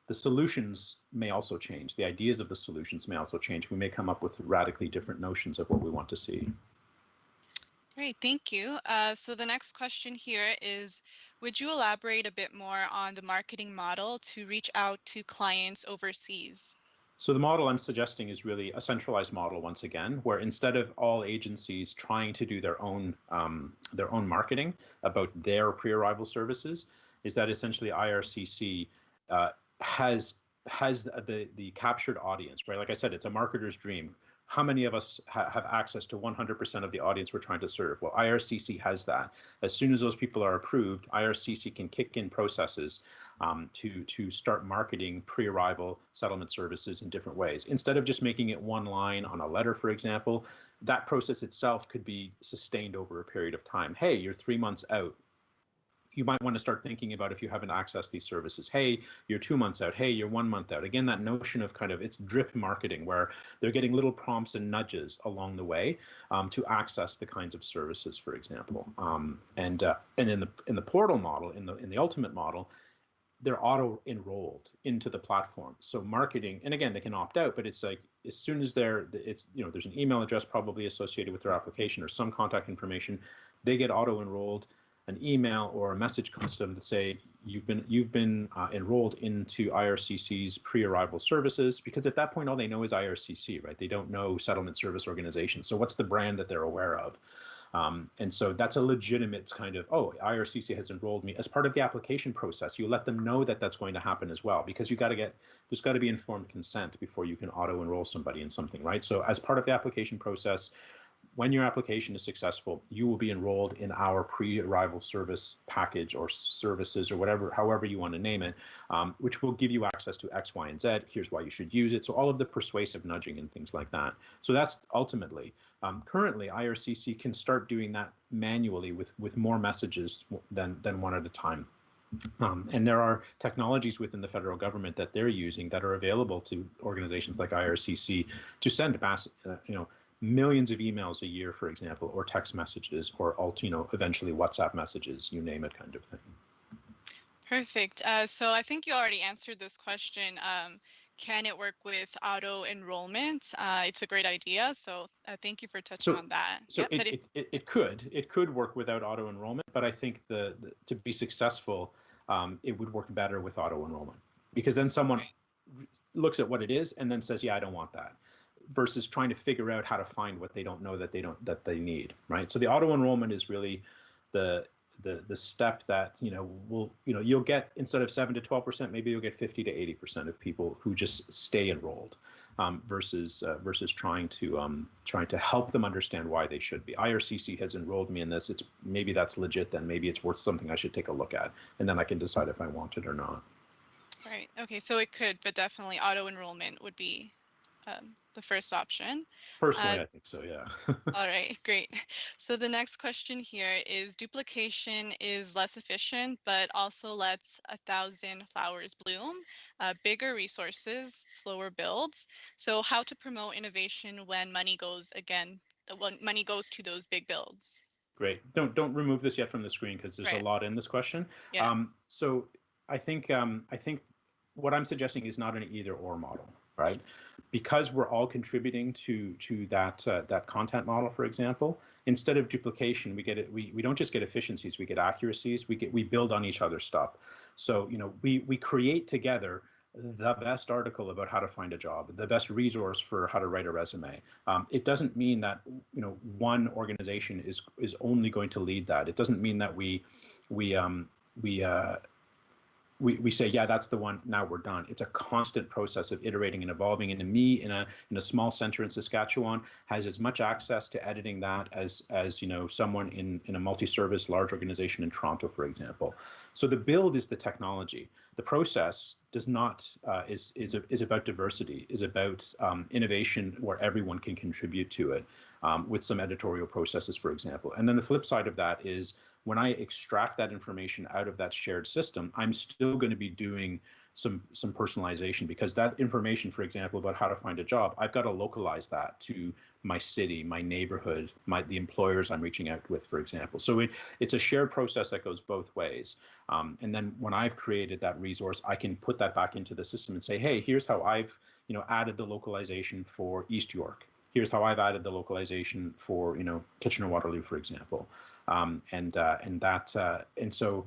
the solutions may also change. The ideas of the solutions may also change. We may come up with radically different notions of what we want to see. Great, thank you. So the next question here is, would you elaborate a bit more on the marketing model to reach out to clients overseas? So the model I'm suggesting is really a centralized model once again, where instead of all agencies trying to do their own marketing about their pre-arrival services, is that essentially IRCC has the captured audience, right? Like I said, it's a marketer's dream. How many of us have access to 100% of the audience we're trying to serve? Well, IRCC has that. As soon as those people are approved, IRCC can kick in processes to start marketing pre-arrival settlement services in different ways. Instead of just making it one line on a letter, for example, that process itself could be sustained over a period of time. Hey, you're 3 months out. You might want to start thinking about if you haven't accessed these services. Hey, you're 2 months out. Hey, you're 1 month out. Again, that notion of kind of it's drip marketing, where they're getting little prompts and nudges along the way to access the kinds of services, for example. And in the portal model, in the ultimate model, they're auto enrolled into the platform. So marketing, and again, they can opt out, but it's like as soon as there's an email address probably associated with their application or some contact information, they get auto enrolled. An email or a message comes to them to say you've been enrolled into IRCC's pre-arrival services, because at that point all they know is IRCC, right? They don't know settlement service organization. So what's the brand that they're aware of? And so that's a legitimate kind of, oh, IRCC has enrolled me. As part of the application process, you let them know that that's going to happen as well, because there's got to be informed consent before you can auto enroll somebody in something, right? So as part of the application process, when your application is successful, you will be enrolled in our pre-arrival service package or services or whatever, however you want to name it, which will give you access to X, Y, and Z. Here's why you should use it. So all of the persuasive nudging and things like that. So that's ultimately, currently IRCC can start doing that manually with more messages than one at a time. And there are technologies within the federal government that they're using that are available to organizations like IRCC to send millions of emails a year, for example, or text messages, or eventually WhatsApp messages, you name it, kind of thing. Perfect. So I think you already answered this question. Can it work with auto enrollment? It's a great idea. So thank you for touching on that. So it could work without auto enrollment, but I think to be successful, it would work better with auto enrollment, because then someone looks at what it is and then says, yeah, I don't want that, versus trying to figure out how to find what they don't know that they need, right? So the auto enrollment is really the step that you'll get, instead of 7 to 12%, maybe you'll get 50 to 80% of people who just stay enrolled, versus trying to help them understand why they should be. IRCC has enrolled me in this. Maybe that's legit. Then maybe it's worth something I should take a look at, and then I can decide if I want it or not. Right. Okay. So it could, but definitely auto enrollment would be the first option. Personally, I think so, yeah. All right, great. So the next question here is, duplication is less efficient, but also lets 1,000 flowers bloom, bigger resources, slower builds. So how to promote innovation when money goes to those big builds? Great. Don't remove this yet from the screen, because there's a lot in this question. Yeah. So I think what I'm suggesting is not an either or model, right? Because we're all contributing to that content model, for example. Instead of duplication, we don't just get efficiencies, we get accuracies. We build on each other's stuff. So we create together the best article about how to find a job, the best resource for how to write a resume. It doesn't mean that one organization is only going to lead that. It doesn't mean that we say, yeah, that's the one, now we're done. It's a constant process of iterating and evolving. And me in a small center in Saskatchewan has as much access to editing that as someone in a multi-service large organization in Toronto, for example. So the build is the technology. The process does not is about diversity, is about innovation where everyone can contribute to it, with some editorial processes, for example. And then the flip side of that is, when I extract that information out of that shared system, I'm still going to be doing some personalization, because that information, for example, about how to find a job, I've got to localize that to my city, my neighborhood, the employers I'm reaching out with, for example. So it's a shared process that goes both ways. And then when I've created that resource, I can put that back into the system and say, hey, here's how I've added the localization for East York. Here's how I've added the localization for Kitchener-Waterloo, for example, and so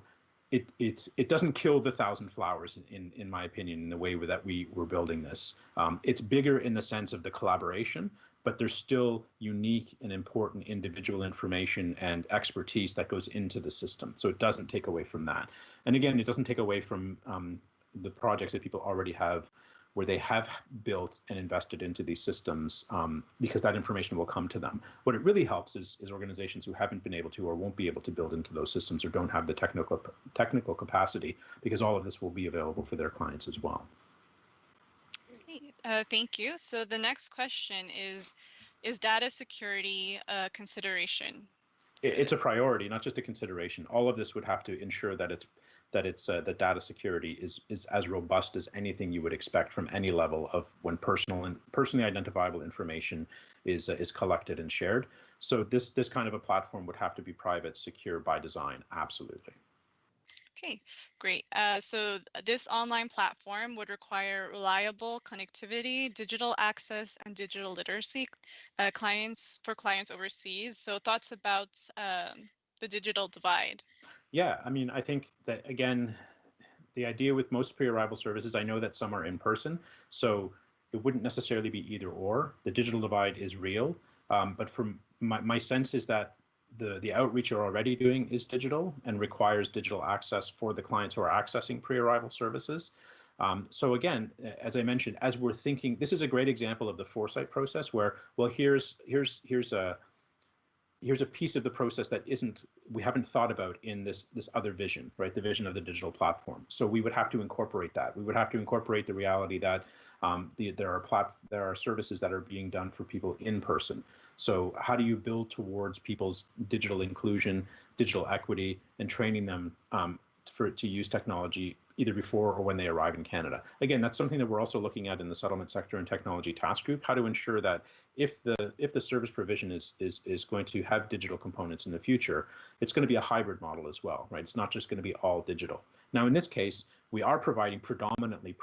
it doesn't kill the 1,000 flowers in my opinion, in the way that we're building this. It's bigger in the sense of the collaboration, but there's still unique and important individual information and expertise that goes into the system. So it doesn't take away from that. And again, it doesn't take away from the projects that people already have, where they have built and invested into these systems, because that information will come to them. What it really helps is organizations who haven't been able to or won't be able to build into those systems, or don't have the technical capacity, because all of this will be available for their clients as well. Thank you. So the next question is data security a consideration? It's a priority, not just a consideration. All of this would have to ensure that the data security is as robust as anything you would expect from any level of when personally identifiable information is collected and shared. So this kind of a platform would have to be private, secure by design. Absolutely. Okay, great. This online platform would require reliable connectivity, digital access, and digital literacy clients overseas. So thoughts about the digital divide. Yeah, I mean, I think that again, the idea with most pre-arrival services, I know that some are in person, so it wouldn't necessarily be either or. The digital divide is real, but from my sense is that the outreach you're already doing is digital and requires digital access for the clients who are accessing pre-arrival services. So again, as I mentioned, as we're thinking, this is a great example of the foresight process where, well, here's a piece of the process that we haven't thought about in this other vision, right? The vision of the digital platform. So we would have to incorporate that. We would have to incorporate the reality that there are services that are being done for people in person. So how do you build towards people's digital inclusion, digital equity, and training them to use technology either before or when they arrive in Canada? Again, that's something that we're also looking at in the settlement sector and technology task group, how to ensure that if the service provision is going to have digital components in the future, it's going to be a hybrid model as well, right? It's not just going to be all digital. Now, in this case, we are providing predominantly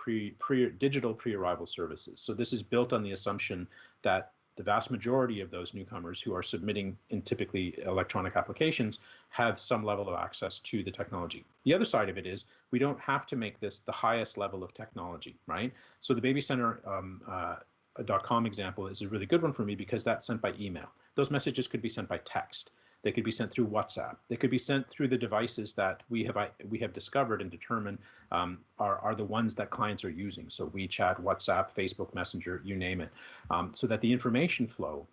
digital pre-arrival services. So this is built on the assumption that the vast majority of those newcomers who are submitting in typically electronic applications have some level of access to the technology. The other side of it is we don't have to make this the highest level of technology, right? So the Baby Center .com example is a really good one for me because that's sent by email. Those messages could be sent by text. They could be sent through WhatsApp. They could be sent through the devices that we have discovered and determined are the ones that clients are using. So WeChat, WhatsApp, Facebook Messenger, you name it, so that the information flow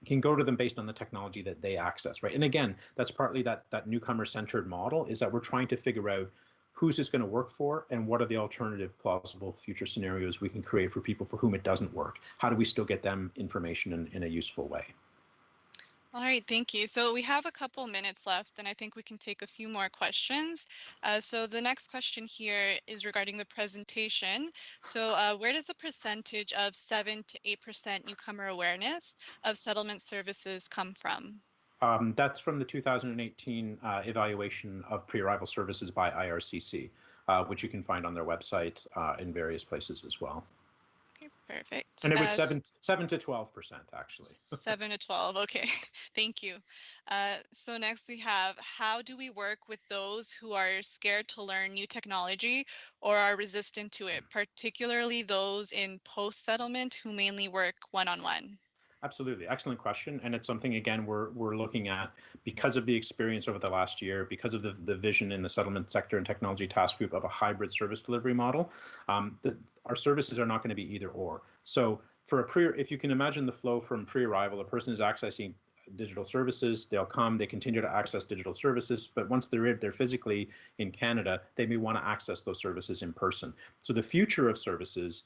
can go to them based on the technology that they access, right? And again, that's partly that newcomer-centered model is that we're trying to figure out who's this going to work for and what are the alternative plausible future scenarios we can create for people for whom it doesn't work? How do we still get them information in a useful way? All right, thank you. So we have a couple minutes left, and I think we can take a few more questions. So the next question here is regarding the presentation. So where does the percentage of 7 to 8% newcomer awareness of settlement services come from? That's from the 2018 evaluation of pre-arrival services by IRCC, which you can find on their website in various places as well. Okay, perfect. And it was 7 to 12%, actually. 7 to 12. Okay, thank you. So next we have, how do we work with those who are scared to learn new technology or are resistant to it, particularly those in post-settlement who mainly work one-on-one? Absolutely. Excellent question. And it's something, again, we're looking at because of the experience over the last year, because of the vision in the settlement sector and technology task group of a hybrid service delivery model. Our services are not going to be either or. So if you can imagine the flow from pre-arrival, a person is accessing digital services, they'll come, they continue to access digital services, but once they're physically in Canada, they may want to access those services in person. So the future of services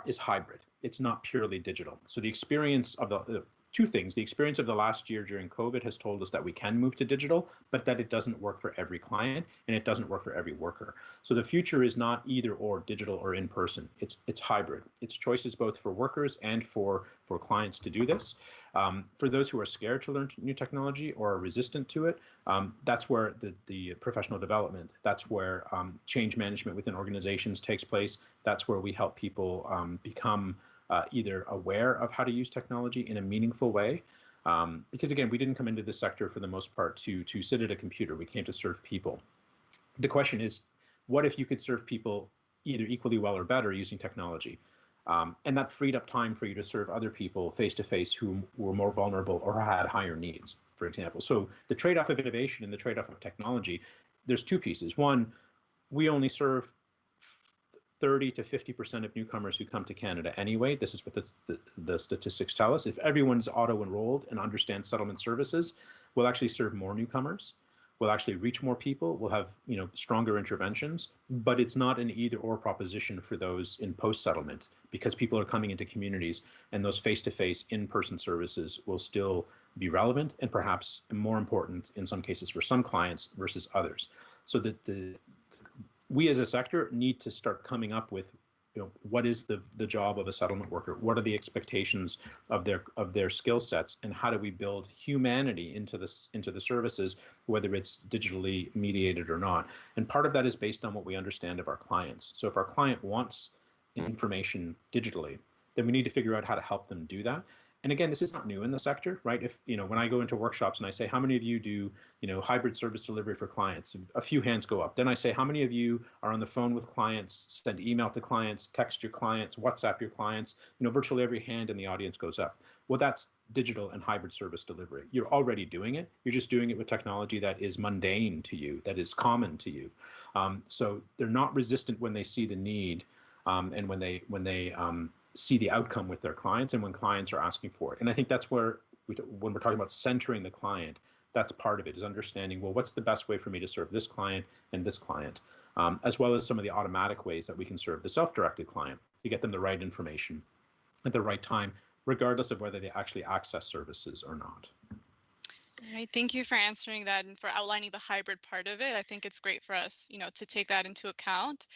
is hybrid. It's not purely digital. So the experience of the two things, the experience of the last year during COVID has told us that we can move to digital, but that it doesn't work for every client and it doesn't work for every worker. So the future is not either or, digital or in person. It's hybrid. It's choices both for workers and for clients to do this. For those who are scared to learn new technology or are resistant to it, that's where the professional development, that's where change management within organizations takes place. That's where we help people become either aware of how to use technology in a meaningful way. Because again, we didn't come into this sector for the most part to sit at a computer. We came to serve people. The question is, what if you could serve people either equally well or better using technology? And that freed up time for you to serve other people face-to-face who were more vulnerable or had higher needs, for example. So the trade-off of innovation and the trade-off of technology, there's two pieces. One, we only serve 30 to 50% of newcomers who come to Canada anyway. This is what the statistics tell us. If everyone's auto-enrolled and understands settlement services, we'll actually serve more newcomers. We'll actually reach more people. We'll have stronger interventions, but it's not an either-or proposition for those in post-settlement because people are coming into communities and those face-to-face in-person services will still be relevant and perhaps more important in some cases for some clients versus others. So that we as a sector need to start coming up with what is the job of a settlement worker? What are the expectations of their skill sets, and how do we build humanity into the services, whether it's digitally mediated or not? And part of that is based on what we understand of our clients. So if our client wants information digitally, then we need to figure out how to help them do that. And again, this is not new in the sector, right? If, when I go into workshops and I say, how many of you do, hybrid service delivery for clients? A few hands go up. Then I say, how many of you are on the phone with clients, send email to clients, text your clients, WhatsApp your clients? Virtually every hand in the audience goes up. Well, that's digital and hybrid service delivery. You're already doing it. You're just doing it with technology that is mundane to you, that is common to you. So they're not resistant when they see the need, and when they see the outcome with their clients, and when clients are asking for it. And I think that's where, when we're talking about centering the client, that's part of it, is understanding, well, what's the best way for me to serve this client and this client, as well as some of the automatic ways that we can serve the self-directed client to get them the right information at the right time, regardless of whether they actually access services or not. All right, thank you for answering that and for outlining the hybrid part of it. I think it's great for us, to take that into account.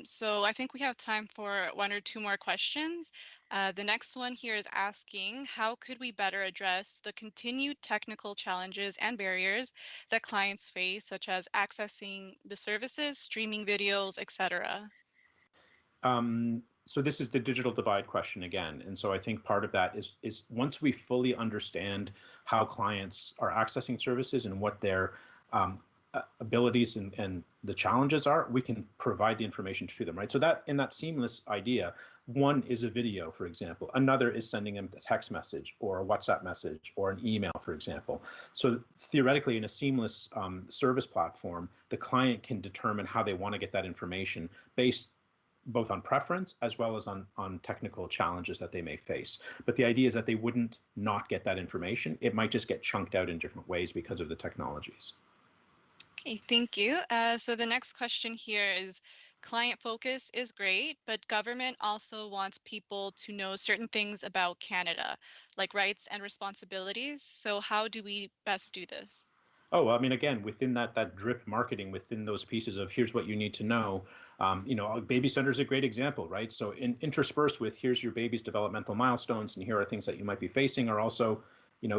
So I think we have time for one or two more questions. The next one here is asking, how could we better address the continued technical challenges and barriers that clients face, such as accessing the services, streaming videos, etc.? So this is the digital divide question again. And so I think part of that is once we fully understand how clients are accessing services and what their abilities and the challenges are, we can provide the information to them, right? So that in that seamless idea, one is a video, for example. Another is sending them a text message or a WhatsApp message or an email, for example. So theoretically, in a seamless service platform, the client can determine how they want to get that information based both on preference as well as on technical challenges that they may face. But the idea is that they wouldn't not get that information. It might just get chunked out in different ways because of the technologies. Okay, thank you. So the next question here is, client focus is great, but government also wants people to know certain things about Canada, like rights and responsibilities. So how do we best do this? Oh, I mean, again, within that drip marketing, within those pieces of here's what you need to know, Baby Center is a great example, right? So interspersed with here's your baby's developmental milestones, and here are things that you might be facing, are also,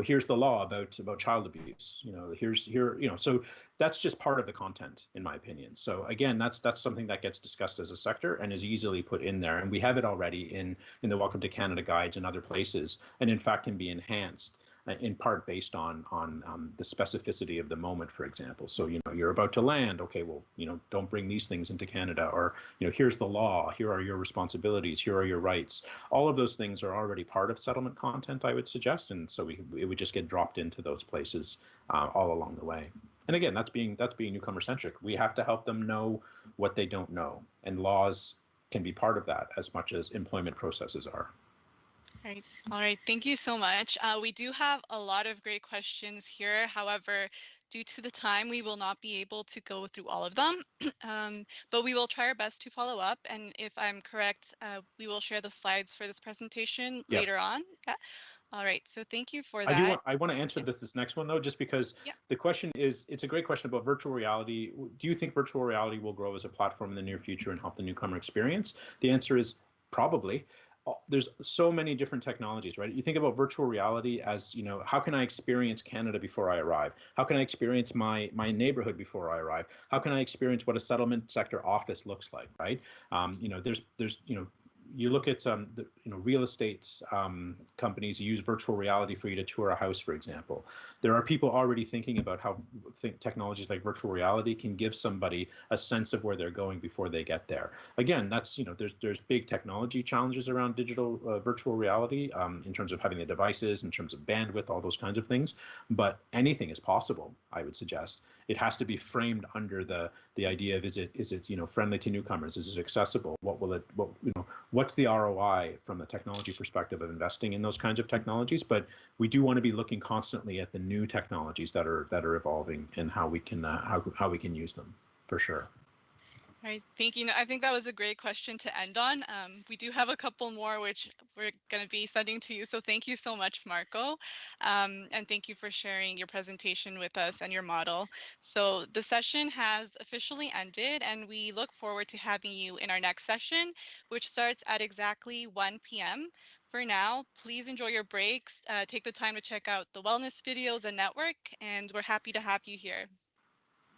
here's the law about child abuse. So that's just part of the content, in my opinion. So again, that's something that gets discussed as a sector and is easily put in there, and we have it already in the Welcome to Canada guides and other places, and in fact can be enhanced in part based on the specificity of the moment, for example. So, you're about to land. Okay, well, don't bring these things into Canada, or, here's the law. Here are your responsibilities. Here are your rights. All of those things are already part of settlement content, I would suggest. And so it would just get dropped into those places all along the way. And again, that's being newcomer centric. We have to help them know what they don't know. And laws can be part of that as much as employment processes are. All right. Thank you so much. We do have a lot of great questions here. However, due to the time, we will not be able to go through all of them, but we will try our best to follow up. And if I'm correct, we will share the slides for this presentation Yeah. later on. Yeah. All right. So thank you for I that. want to answer this next one, though, just because the question is, it's a great question about virtual reality. Do you think virtual reality will grow as a platform in the near future and help the newcomer experience? The answer is probably. There's so many different technologies, right? You think about virtual reality as, how can I experience Canada before I arrive? How can I experience my neighborhood before I arrive? How can I experience what a settlement sector office looks like, right? There's you look at real estate companies use virtual reality for you to tour a house, for example. There are people already thinking about how technologies like virtual reality can give somebody a sense of where they're going before they get there. Again, that's there's big technology challenges around digital virtual reality in terms of having the devices, in terms of bandwidth, all those kinds of things. But anything is possible, I would suggest. It has to be framed under the idea of is it friendly to newcomers? Is it accessible? What's the ROI from the technology perspective of investing in those kinds of technologies? But we do want to be looking constantly at the new technologies that are evolving and how we can use them, for sure. All right, thank you. No, I think that was a great question to end on. We do have a couple more which we're going to be sending to you. So thank you so much, Marco. And thank you for sharing your presentation with us and your model. So the session has officially ended, and we look forward to having you in our next session, which starts at exactly 1 p.m. For now, please enjoy your breaks. Take the time to check out the wellness videos and network, and we're happy to have you here.